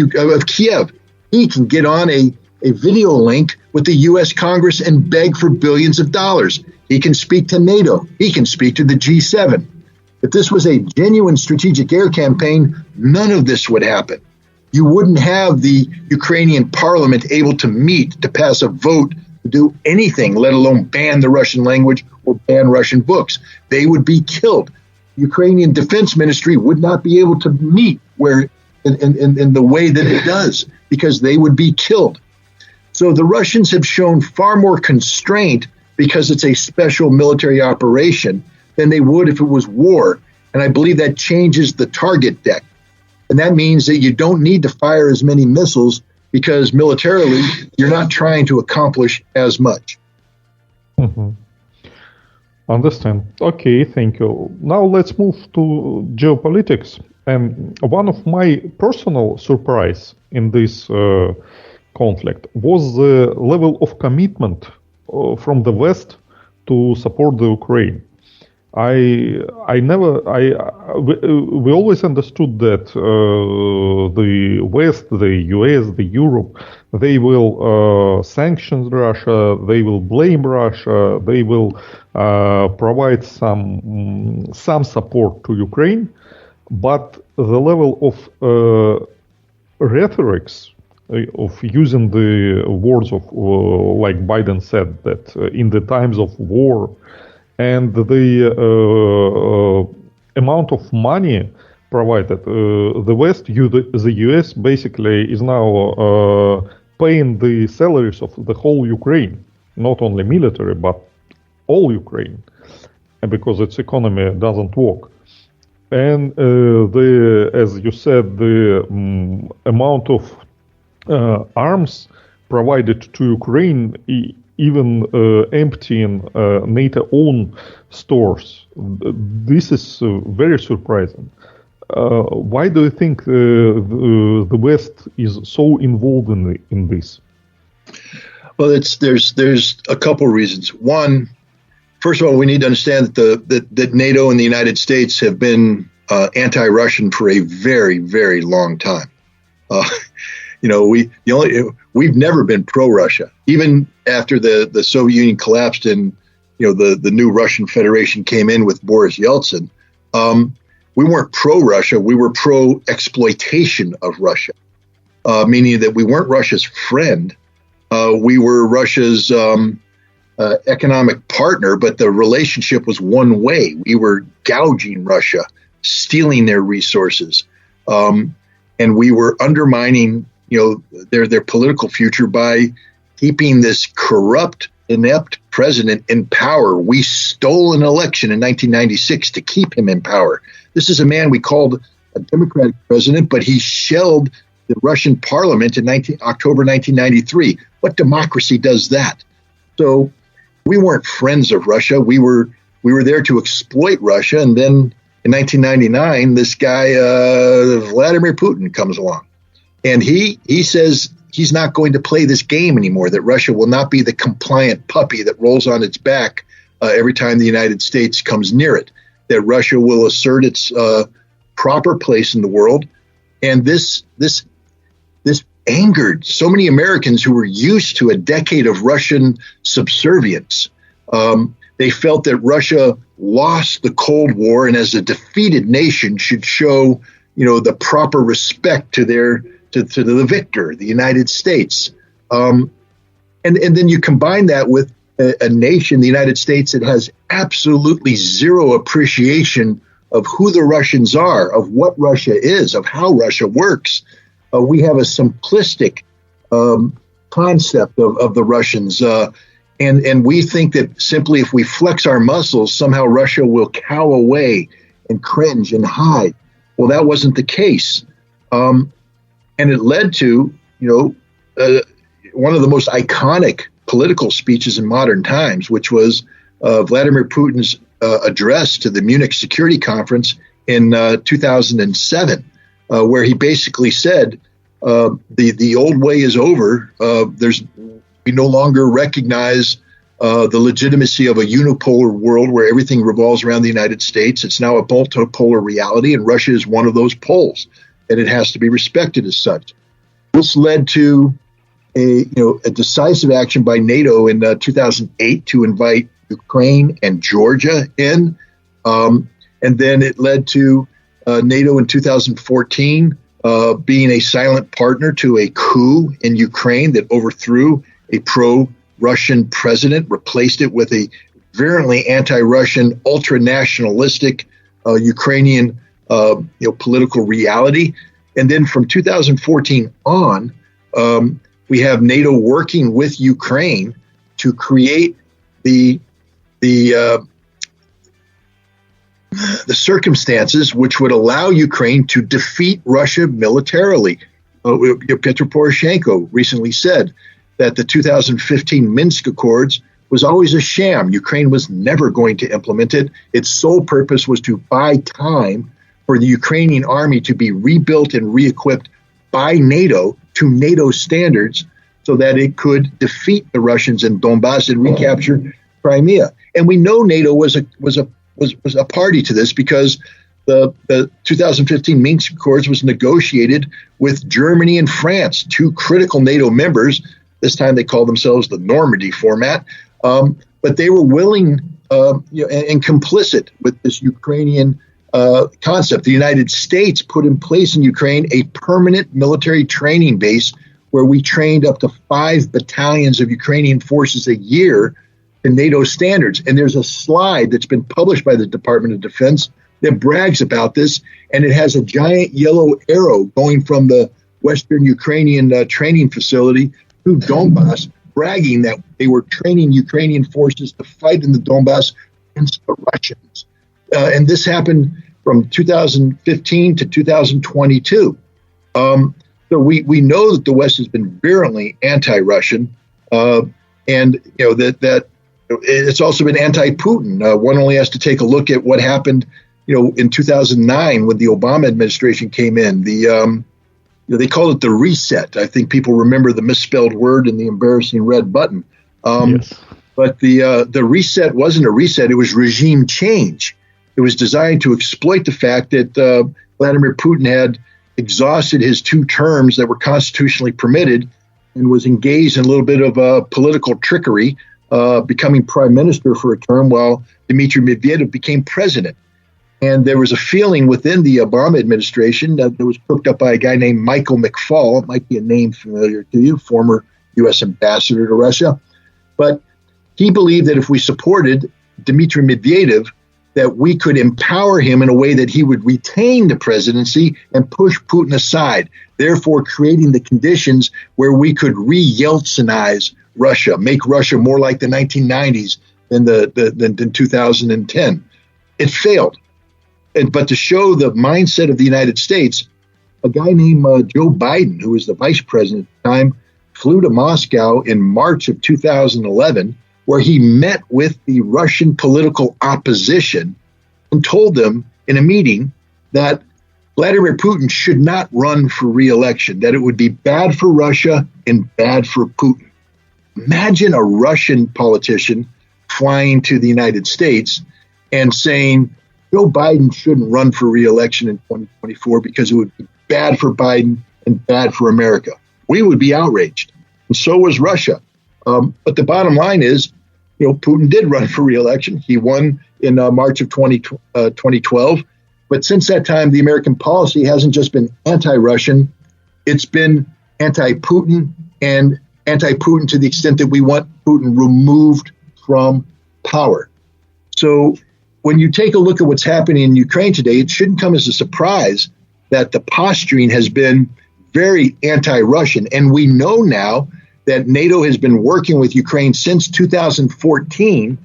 Kiev. He can get on a video link with the U.S. Congress and beg for billions of dollars. He can speak to NATO. He can speak to the G7. If this was a genuine strategic air campaign, none of this would happen. You wouldn't have the Ukrainian parliament able to meet to pass a vote to do anything, let alone ban the Russian language or ban Russian books. They would be killed. Ukrainian Defense Ministry would not be able to meet in the way that it does because they would be killed. So the Russians have shown far more constraint because it's a special military operation than they would if it was war. And I believe that changes the target deck. And that means that you don't need to fire as many missiles because militarily you're not trying to accomplish as much. Mm-hmm. Understand. Okay, thank you. Now let's move to geopolitics. And one of my personal surprise in this conflict was the level of commitment from the West to support the Ukraine. We always understood that the West, the US, the Europe, they will sanction Russia, they will blame Russia, they will provide some support to Ukraine, but the level of rhetorics of using the words of like Biden said that in the times of war, and the amount of money provided, the West, the US basically is now paying the salaries of the whole Ukraine, not only military, but all Ukraine, because its economy doesn't work. And as you said, the amount of arms provided to Ukraine, even emptying NATO-owned stores. This is very surprising. Why do you think the West is so involved in this? Well, there's a couple reasons. One, first of all, we need to understand that NATO and the United States have been anti-Russian for a very, very long time. we've never been pro-Russia. Even after the Soviet Union collapsed and the new Russian Federation came in with Boris Yeltsin, we weren't pro-Russia. We were pro-exploitation of Russia, meaning that we weren't Russia's friend. We were Russia's economic partner, but the relationship was one way. We were gouging Russia, stealing their resources, and we were undermining, their political future by keeping this corrupt, inept president in power. We stole an election in 1996 to keep him in power. This is a man we called a Democratic president, but he shelled the Russian parliament in October 1993. What democracy does that? So we weren't friends of Russia. We were there to exploit Russia. And then in 1999, this guy, Vladimir Putin, comes along. And he says he's not going to play this game anymore, that Russia will not be the compliant puppy that rolls on its back every time the United States comes near it, that Russia will assert its proper place in the world. And this angered so many Americans who were used to a decade of Russian subservience. They felt that Russia lost the Cold War, and as a defeated nation should show, the proper respect to the victor, the United States. And then you combine that with a nation, the United States, that has absolutely zero appreciation of who the Russians are, of what Russia is, of how Russia works. We have a simplistic concept of the Russians, and we think that simply if we flex our muscles, somehow Russia will cow away and cringe and hide. Well, that wasn't the case, and it led to one of the most iconic political speeches in modern times, which was Vladimir Putin's address to the Munich Security Conference in 2007. Where he basically said, the old way is over. We no longer recognize the legitimacy of a unipolar world where everything revolves around the United States. It's now a multipolar reality, and Russia is one of those poles, and it has to be respected as such. This led to a decisive action by NATO in 2008 to invite Ukraine and Georgia in, and then it led to NATO in 2014 being a silent partner to a coup in Ukraine that overthrew a pro-Russian president, replaced it with a virulently anti-Russian, ultra-nationalistic Ukrainian political reality. And then from 2014 on, we have NATO working with Ukraine to create the circumstances which would allow Ukraine to defeat Russia militarily. Petro Poroshenko recently said that the 2015 Minsk Accords was always a sham. Ukraine was never going to implement it. Its sole purpose was to buy time for the Ukrainian army to be rebuilt and re-equipped by NATO to NATO standards so that it could defeat the Russians in Donbass and recapture Crimea. And we know NATO was a party to this because the 2015 Minsk Accords was negotiated with Germany and France, two critical NATO members. This time they called themselves the Normandy format, but they were willing and complicit with this Ukrainian concept. The United States put in place in Ukraine a permanent military training base where we trained up to 5 battalions of Ukrainian forces a year to NATO standards. And there's a slide that's been published by the Department of Defense that brags about this, and it has a giant yellow arrow going from the Western Ukrainian training facility to Donbass, bragging that they were training Ukrainian forces to fight in the Donbass against the Russians. And this happened from 2015 to 2022. So we know that the West has been virulently anti-Russian, and that it's also been anti-Putin. One only has to take a look at what happened, in 2009 when the Obama administration came in. They called it the reset. I think people remember the misspelled word and the embarrassing red button. Yes. But the reset wasn't a reset; it was regime change. It was designed to exploit the fact that Vladimir Putin had exhausted his 2 terms that were constitutionally permitted and was engaged in a little bit of political trickery, becoming prime minister for a term while Dmitry Medvedev became president. And there was a feeling within the Obama administration that was cooked up by a guy named Michael McFaul. It might be a name familiar to you, former U.S. ambassador to Russia. But he believed that if we supported Dmitry Medvedev, that we could empower him in a way that he would retain the presidency and push Putin aside, therefore creating the conditions where we could re-Yeltsinize Russia, make Russia more like the 1990s than 2010. It failed. But to show the mindset of the United States, a guy named Joe Biden, who was the vice president at the time, flew to Moscow in March of 2011, where he met with the Russian political opposition and told them in a meeting that Vladimir Putin should not run for re-election, that it would be bad for Russia and bad for Putin. Imagine a Russian politician flying to the United States and saying, Joe Biden shouldn't run for re-election in 2024 because it would be bad for Biden and bad for America. We would be outraged. And so was Russia. But the bottom line is, Putin did run for re-election. He won in March of 2012. But since that time, the American policy hasn't just been anti-Russian. It's been anti-Putin and anti-Putin to the extent that we want Putin removed from power. So when you take a look at what's happening in Ukraine today, it shouldn't come as a surprise that the posturing has been very anti-Russian. And we know now that NATO has been working with Ukraine since 2014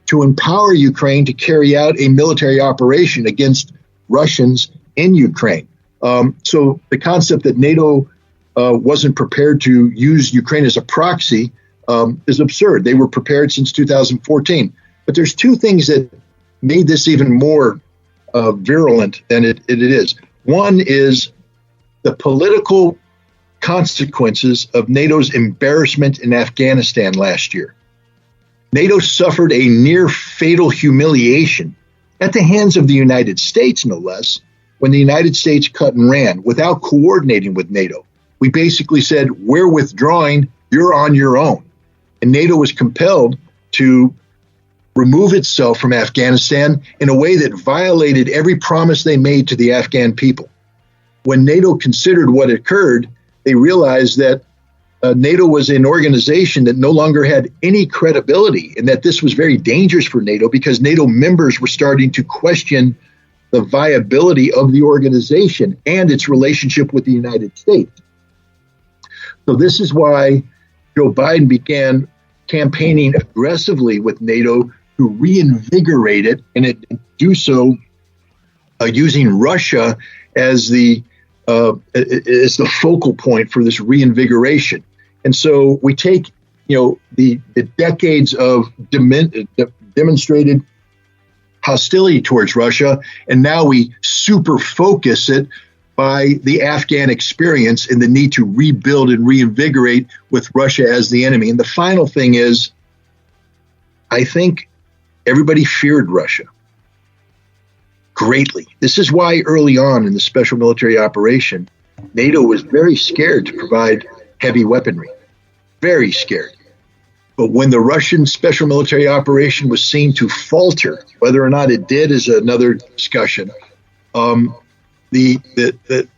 to empower Ukraine to carry out a military operation against Russians in Ukraine. So the concept that NATO wasn't prepared to use Ukraine as a proxy is absurd. They were prepared since 2014. But there's 2 things that made this even more virulent than it is. One is the political consequences of NATO's embarrassment in Afghanistan last year. NATO suffered a near fatal humiliation at the hands of the United States, no less, when the United States cut and ran without coordinating with NATO. We basically said, we're withdrawing, you're on your own. And NATO was compelled to remove itself from Afghanistan in a way that violated every promise they made to the Afghan people. When NATO considered what occurred, they realized that NATO was an organization that no longer had any credibility and that this was very dangerous for NATO because NATO members were starting to question the viability of the organization and its relationship with the United States. So this is why Joe Biden began campaigning aggressively with NATO to reinvigorate it, and do so using Russia as the focal point for this reinvigoration. And so we take, the decades of demonstrated hostility towards Russia, and now we super focus it by the Afghan experience and the need to rebuild and reinvigorate with Russia as the enemy. And the final thing is, I think everybody feared Russia greatly. This is why early on in the special military operation, NATO was very scared to provide heavy weaponry, very scared. But when the Russian special military operation was seen to falter, whether or not it did is another discussion, the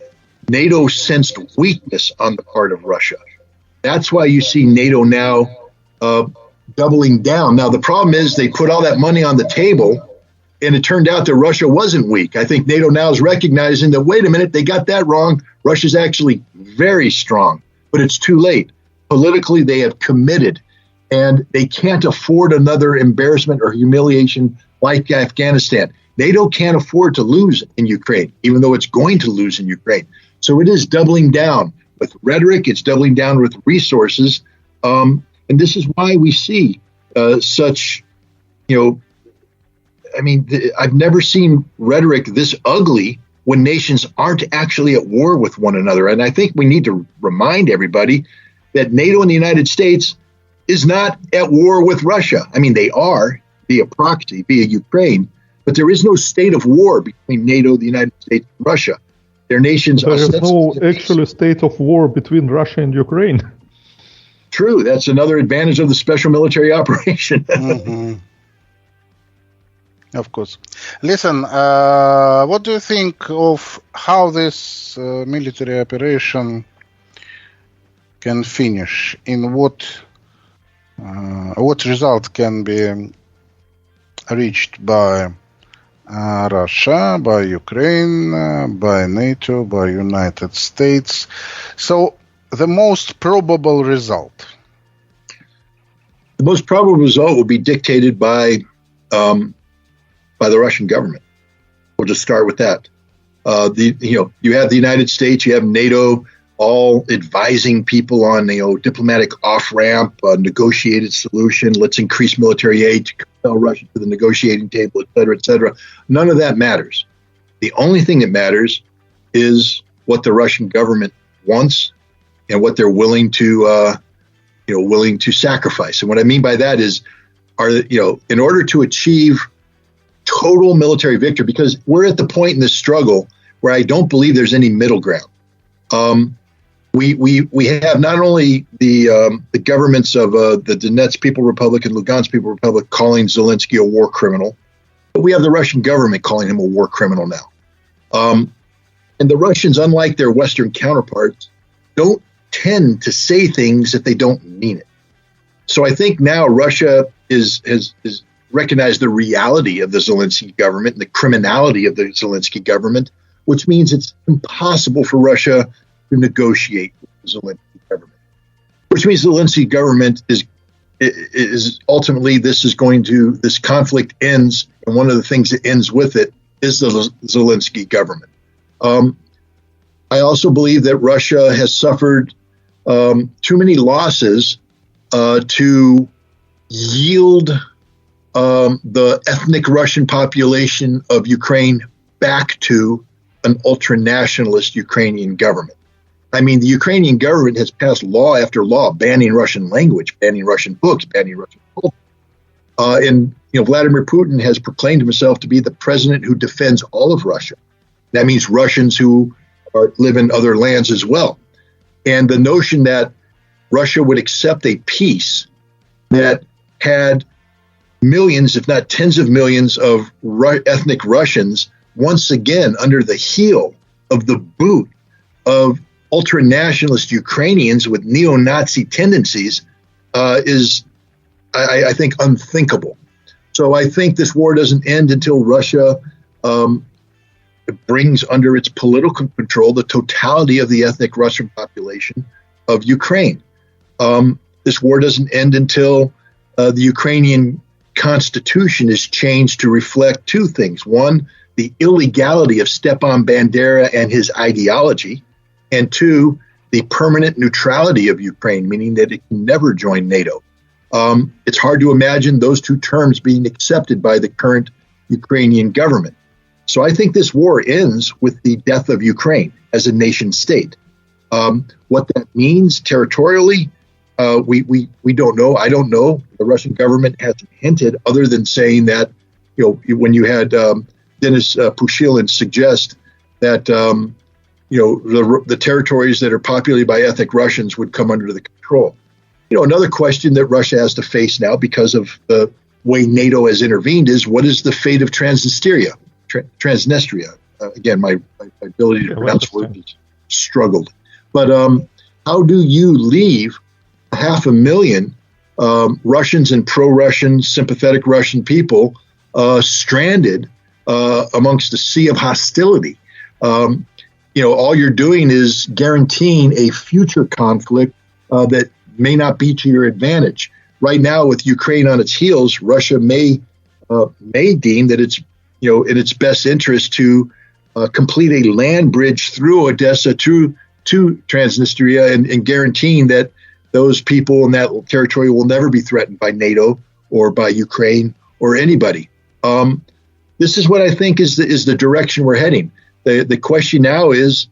NATO sensed weakness on the part of Russia. That's why you see NATO now doubling down. Now, the problem is they put all that money on the table, and it turned out that Russia wasn't weak. I think NATO now is recognizing that, wait a minute, they got that wrong. Russia's actually very strong, but it's too late. Politically, they have committed, and they can't afford another embarrassment or humiliation like Afghanistan. NATO can't afford to lose in Ukraine, even though it's going to lose in Ukraine. So it is doubling down with rhetoric. It's doubling down with resources. And this is why we see such, I've never seen rhetoric this ugly when nations aren't actually at war with one another. And I think we need to remind everybody that NATO and the United States is not at war with Russia. I mean, they are via proxy, via Ukraine, but there is no state of war between NATO, the United States, and Russia. their nation's there is no actual state of war between Russia and Ukraine. True. That's another advantage of the special military operation. Mm-hmm. Of course. Listen, what do you think of how this military operation can finish? In what result can be reached by Russia, by Ukraine, by NATO, by United States? So the most probable result? The most probable result will be dictated by the Russian government. We'll just start with that. You have the United States, you have NATO, all advising people on diplomatic off-ramp, negotiated solution. Let's increase military aid to compel Russia to the negotiating table, et cetera, et cetera. None of that matters. The only thing that matters is what the Russian government wants and what they're willing to sacrifice. And what I mean by that is, in order to achieve total military victory, because we're at the point in this struggle where I don't believe there's any middle ground. We have not only the governments of the Donetsk People Republic and Lugansk People Republic calling Zelensky a war criminal, but we have the Russian government calling him a war criminal now. And the Russians, unlike their Western counterparts, don't tend to say things that they don't mean it. So I think now Russia has recognized the reality of the Zelensky government and the criminality of the Zelensky government, which means it's impossible for Russia to negotiate with the Zelensky government. Which means the Zelensky government is ultimately this conflict ends, and one of the things that ends with it is the Zelensky government. I also believe that Russia has suffered too many losses to yield the ethnic Russian population of Ukraine back to an ultra-nationalist Ukrainian government. I mean, the Ukrainian government has passed law after law banning Russian language, banning Russian books, banning Russian culture. And Vladimir Putin has proclaimed himself to be the president who defends all of Russia. That means Russians who live in other lands as well. And the notion that Russia would accept a peace that had millions, if not tens of millions, of ethnic Russians once again under the heel of the boot of ultra-nationalist Ukrainians with neo-Nazi tendencies is, I think, unthinkable. So I think this war doesn't end until Russia brings under its political control the totality of the ethnic Russian population of Ukraine. This war doesn't end until the Ukrainian constitution is changed to reflect two things. One, the illegality of Stepan Bandera and his ideology, and two, the permanent neutrality of Ukraine, meaning that it can never join NATO. It's hard to imagine those two terms being accepted by the current Ukrainian government. So I think this war ends with the death of Ukraine as a nation state. What that means territorially, we don't know. I don't know. The Russian government hasn't hinted, other than saying that, when you had Denis Pushilin suggest that, the territories that are populated by ethnic Russians would come under the control. Another question that Russia has to face now because of the way NATO has intervened is, what is the fate of Transnistria? Again, my ability to pronounce words is struggled. But how do you leave 500,000 Russians and pro-Russian, sympathetic Russian people stranded amongst the sea of hostility? All you're doing is guaranteeing a future conflict that may not be to your advantage. Right now, with Ukraine on its heels, Russia may deem that it's in its best interest to complete a land bridge through Odessa to Transnistria and guaranteeing that those people in that territory will never be threatened by NATO or by Ukraine or anybody. This is what I think is the direction we're heading. The question now is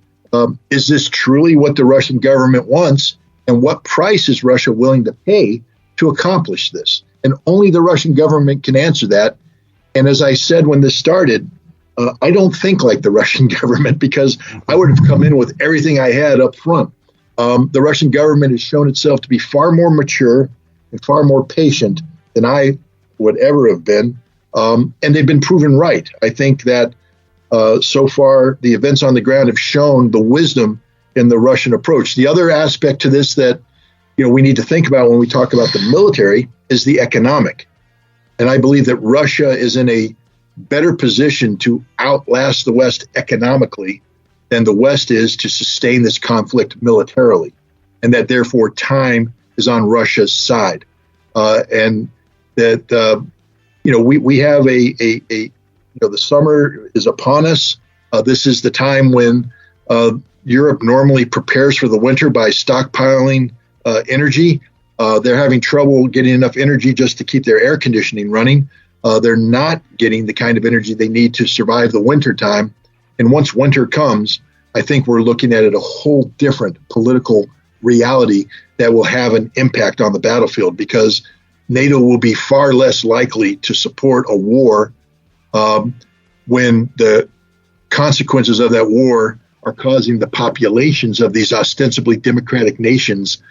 this truly what the Russian government wants, and what price is Russia willing to pay to accomplish this? And only the Russian government can answer that. And as I said when this started, I don't think like the Russian government because I would have come in with everything I had up front. The Russian government has shown itself to be far more mature and far more patient than I would ever have been. And they've been proven right. I think that so far the events on the ground have shown the wisdom in the Russian approach. The other aspect to this that we need to think about when we talk about the military is the economic. And I believe that Russia is in a better position to outlast the West economically than the West is to sustain this conflict militarily, and that therefore time is on Russia's side, and that we have the summer is upon us. This is the time when Europe normally prepares for the winter by stockpiling energy. They're having trouble getting enough energy just to keep their air conditioning running. They're not getting the kind of energy they need to survive the winter time. And once winter comes, I think we're looking at a whole different political reality that will have an impact on the battlefield, because NATO will be far less likely to support a war when the consequences of that war are causing the populations of these ostensibly democratic nations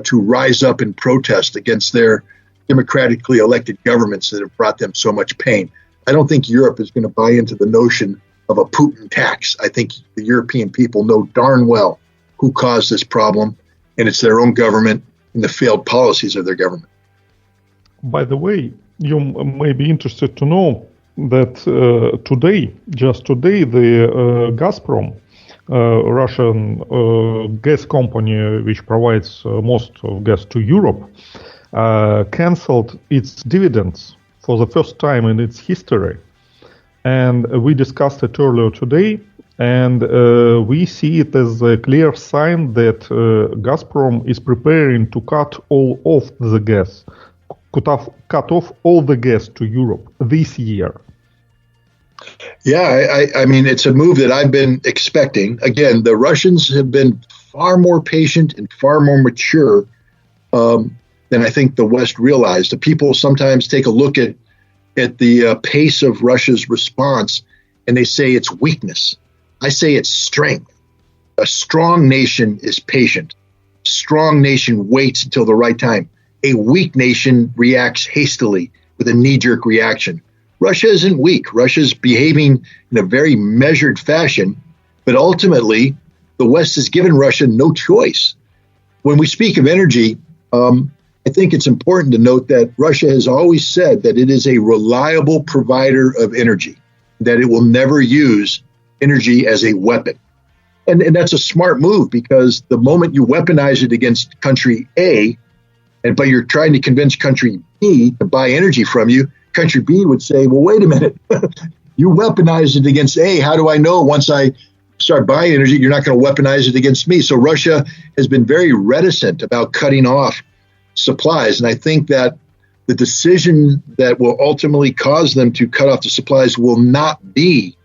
to rise up and protest against their democratically elected governments that have brought them so much pain. I don't think Europe is going to buy into the notion of a Putin tax. I think the European people know darn well who caused this problem, and it's their own government and the failed policies of their government. By the way, you may be interested to know that just today, the Gazprom, Russian gas company which provides most of gas to Europe, canceled its dividends for the first time in its history. And we discussed it earlier today, and we see it as a clear sign that Gazprom is preparing to cut all of the gas, cut off all the gas to Europe this year. Yeah, I mean, it's a move that I've been expecting. Again, the Russians have been far more patient and far more mature than I think the West realized. The people sometimes take a look at the pace of Russia's response and they say it's weakness. I say it's strength. A strong nation is patient. A strong nation waits until the right time. A weak nation reacts hastily with a knee-jerk reaction. Russia isn't weak. Russia's behaving in a very measured fashion, but ultimately the West has given Russia no choice. When we speak of energy, I think it's important to note that Russia has always said that it is a reliable provider of energy, that it will never use energy as a weapon. And that's a smart move, because the moment you weaponize it against country A, but you're trying to convince country B to buy energy from you, country B would say, well, wait a minute, you weaponized it against A. How do I know once I start buying energy, you're not going to weaponize it against me? So Russia has been very reticent about cutting off supplies. And I think that the decision that will ultimately cause them to cut off the supplies will not be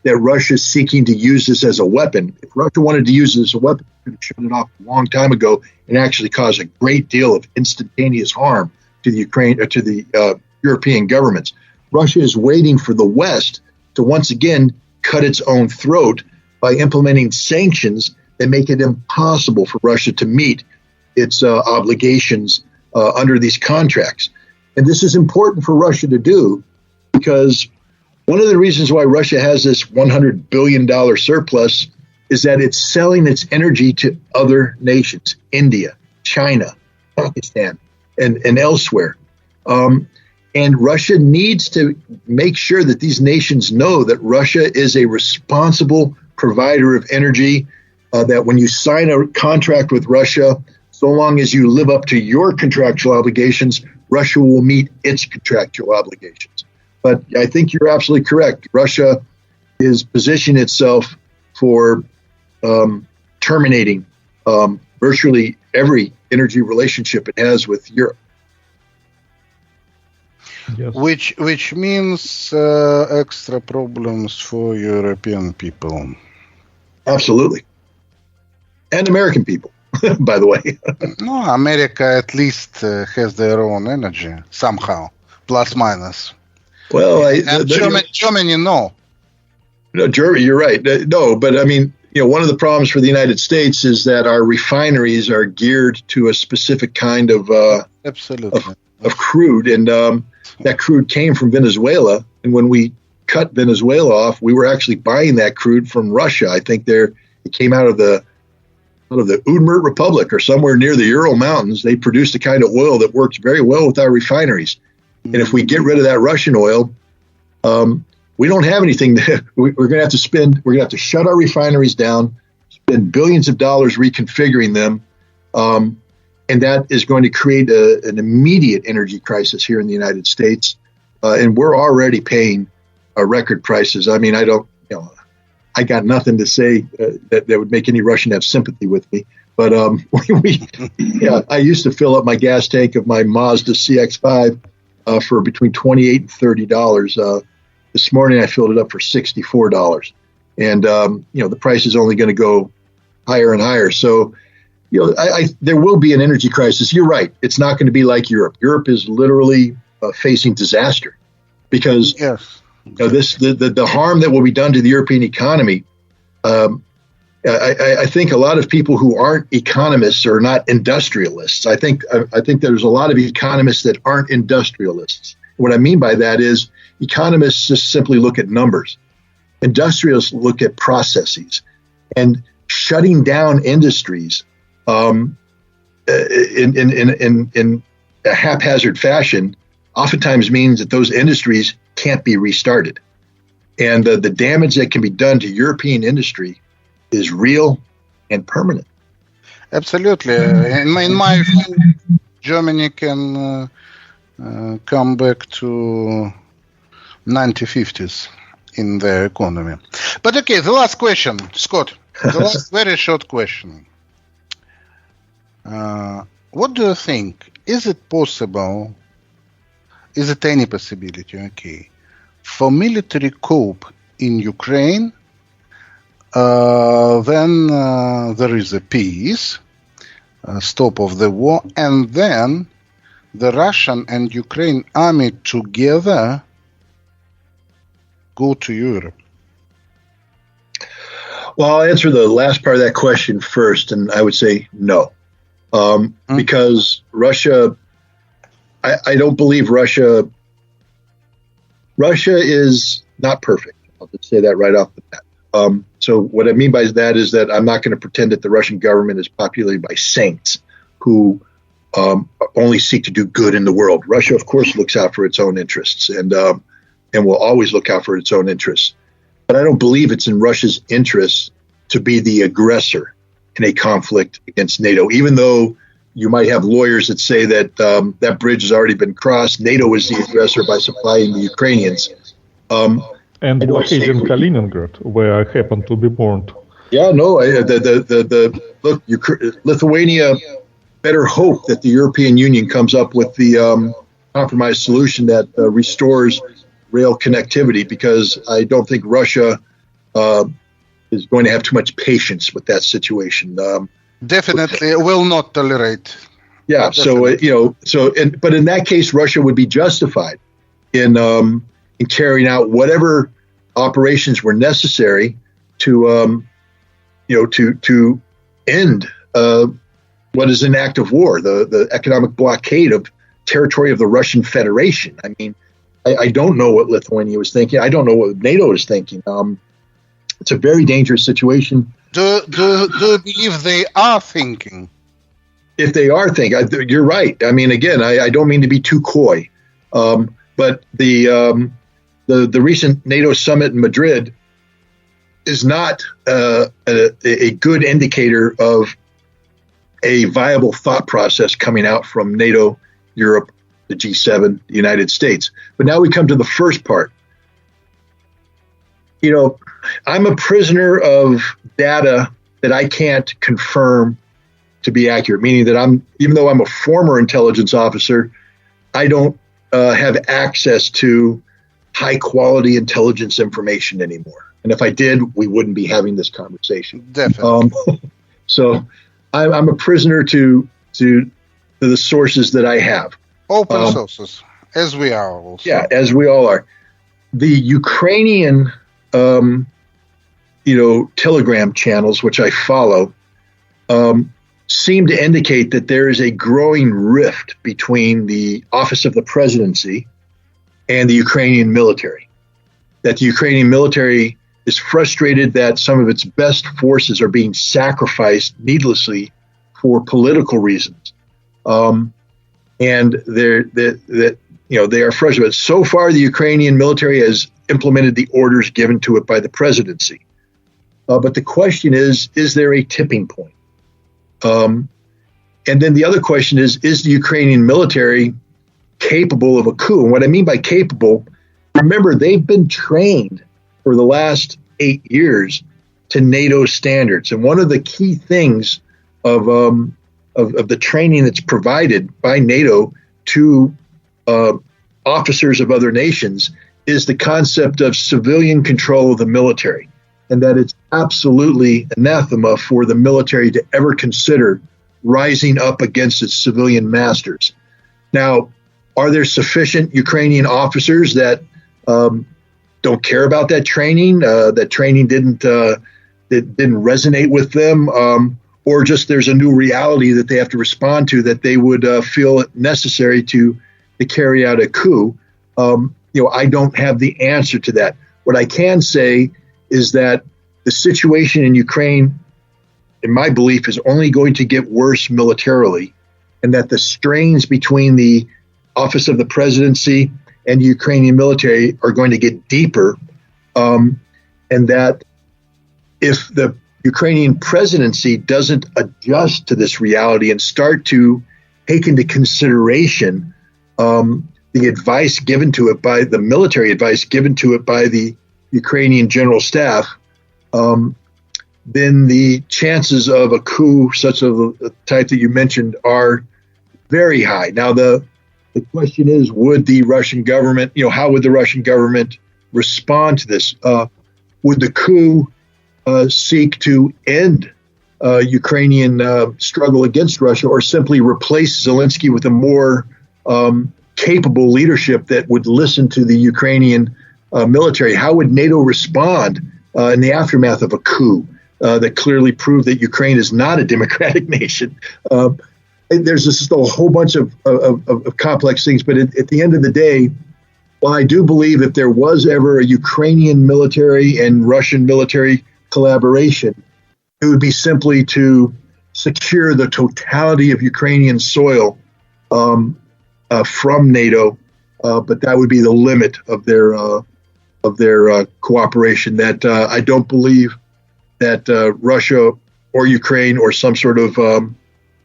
that Russia is seeking to use this as a weapon. If Russia wanted to use it as a weapon, it could have shut it off a long time ago and actually cause a great deal of instantaneous harm to the Ukraine or to the European governments. Russia is waiting for the West to once again cut its own throat by implementing sanctions that make it impossible for Russia to meet its obligations under these contracts. And this is important for Russia to do, because one of the reasons why Russia has this $100 billion surplus is that it's selling its energy to other nations, India, China, Pakistan, and elsewhere. And Russia needs to make sure that these nations know that Russia is a responsible provider of energy, that when you sign a contract with Russia, so long as you live up to your contractual obligations, Russia will meet its contractual obligations. But I think you're absolutely correct. Russia is positioning itself for terminating virtually every energy relationship it has with Europe. Yes. Which means extra problems for European people. Absolutely. And American people, by the way. No, America at least has their own energy somehow, plus minus. Well, Germany, no. No, Germany, you're right. No, but I mean, one of the problems for the United States is that our refineries are geared to a specific kind of crude, and that crude came from Venezuela. And when we cut Venezuela off, we were actually buying that crude from Russia. I think it came out of the Udmurt Republic or somewhere near the Ural Mountains. They produced a kind of oil that works very well with our refineries. And if we get rid of that Russian oil, we don't have anything. We're going to have to shut our refineries down, spend billions of dollars reconfiguring them. And that is going to create an immediate energy crisis here in the United States. And we're already paying record prices. I mean, I got nothing to say that would make any Russian have sympathy with me. But I used to fill up my gas tank of my Mazda CX-5 for between $28 and $30. This morning I filled it up for $64, and the price is only going to go higher and higher. So, there will be an energy crisis. You're right; it's not going to be like Europe. Europe is literally facing disaster because the harm that will be done to the European economy. I think a lot of people who aren't economists are not industrialists. I think there's a lot of economists that aren't industrialists. What I mean by that is economists just simply look at numbers. Industrialists look at processes, and shutting down industries in a haphazard fashion oftentimes means that those industries can't be restarted. And the damage that can be done to European industry is real and permanent. Absolutely. In my view, Germany can come back to 1950s in their economy. But okay, the last question, Scott. The last very short question. What do you think? Is it possible? Is it any possibility, for military coup in Ukraine, then there is a peace, stop of the war, and then the Russian and Ukraine army together go to Europe? Well, I'll answer the last part of that question first, and I would say no. Because Russia, I don't believe Russia is not perfect. I'll just say that right off the bat. So what I mean by that is that I'm not going to pretend that the Russian government is populated by saints who only seek to do good in the world. Russia, of course, looks out for its own interests and will always look out for its own interests. But I don't believe it's in Russia's interest to be the aggressor in a conflict against NATO, even though you might have lawyers that say that that bridge has already been crossed. NATO is the aggressor by supplying the Ukrainians. And blockade in Kaliningrad, where I happen to be born. Yeah, no, look, Lithuania better hope that the European Union comes up with the compromise solution that restores rail connectivity, because I don't think Russia is going to have too much patience with that situation. Definitely will not tolerate. Yeah, definitely. But in that case, Russia would be justified in carrying out whatever operations were necessary to end what is an act of war, the economic blockade of territory of the Russian Federation. I mean, I don't know what Lithuania was thinking. I don't know what NATO is thinking. It's a very dangerous situation. Do you believe they are thinking? If they are thinking, you're right. I mean, again, I don't mean to be too coy, but the recent NATO summit in Madrid is not a good indicator of a viable thought process coming out from NATO, Europe, the G7, the United States. But now we come to the first part. I'm a prisoner of data that I can't confirm to be accurate, meaning that even though I'm a former intelligence officer, I don't have access to high quality intelligence information anymore. And if I did, we wouldn't be having this conversation. Definitely. So I'm a prisoner to the sources that I have. Open sources, as we are also. Yeah, as we all are. The Ukrainian Telegram channels, which I follow, seem to indicate that there is a growing rift between the office of the presidency and the Ukrainian military. That the Ukrainian military is frustrated that some of its best forces are being sacrificed needlessly for political reasons, and they are frustrated. But so far, the Ukrainian military has implemented the orders given to it by the presidency. But the question is there a tipping point? And then the other question is the Ukrainian military capable of a coup? And what I mean by capable, remember, they've been trained for the last 8 years to NATO standards. And one of the key things of the training that's provided by NATO to officers of other nations is the concept of civilian control of the military, and that it's absolutely anathema for the military to ever consider rising up against its civilian masters. Now, are there sufficient Ukrainian officers that don't care about that training? That training didn't resonate with them, or just there's a new reality that they have to respond to that they would feel it necessary to carry out a coup? I don't have the answer to that. What I can say is that the situation in Ukraine, in my belief, is only going to get worse militarily, and that the strains between the office of the presidency and the Ukrainian military are going to get deeper, and that if the Ukrainian presidency doesn't adjust to this reality and start to take into consideration the advice given to it by the military advice given to it by the Ukrainian general staff, then the chances of a coup such of the type that you mentioned are very high. Now, the question is, would the Russian government, how would the Russian government respond to this? Would the coup seek to end Ukrainian struggle against Russia, or simply replace Zelensky with a more capable leadership that would listen to the Ukrainian military? How would NATO respond in the aftermath of a coup that clearly proved that Ukraine is not a democratic nation? There's just a whole bunch of complex things, but at the end of the day, while I do believe if there was ever a Ukrainian military and Russian military collaboration, it would be simply to secure the totality of Ukrainian soil from NATO, but that would be the limit of their cooperation. That I don't believe that Russia or Ukraine or some sort of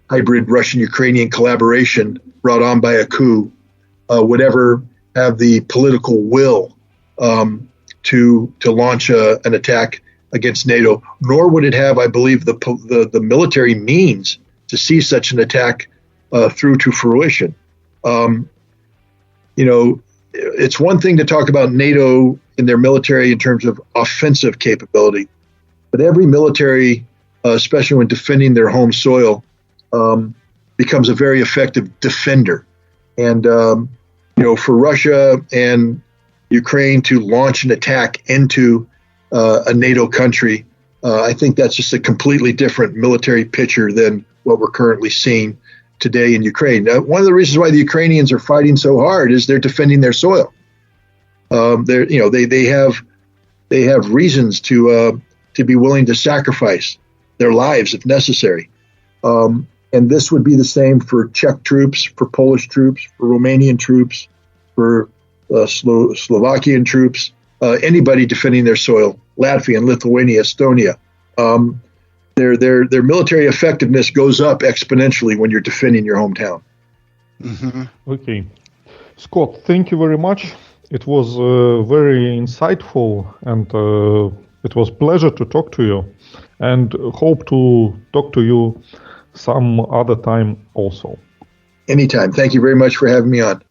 hybrid Russian-Ukrainian collaboration brought on by a coup would ever have the political will to launch an attack against NATO, nor would it have, I believe, the military means to see such an attack through to fruition. It's one thing to talk about NATO in their military in terms of offensive capability, but every military, especially when defending their home soil, becomes a very effective defender. And, for Russia and Ukraine to launch an attack into a NATO country, I think that's just a completely different military picture than what we're currently seeing today in Ukraine. One of the reasons why the Ukrainians are fighting so hard is they're defending their soil. They have reasons to be willing to sacrifice their lives if necessary. And this would be the same for Czech troops, for Polish troops, for Romanian troops, for Slovakian troops, anybody defending their soil, Latvia and Lithuania, Estonia. Their military effectiveness goes up exponentially when you're defending your hometown. Mm-hmm. Okay. Scott, thank you very much. It was very insightful, and it was a pleasure to talk to you, and hope to talk to you some other time also. Anytime. Thank you very much for having me on.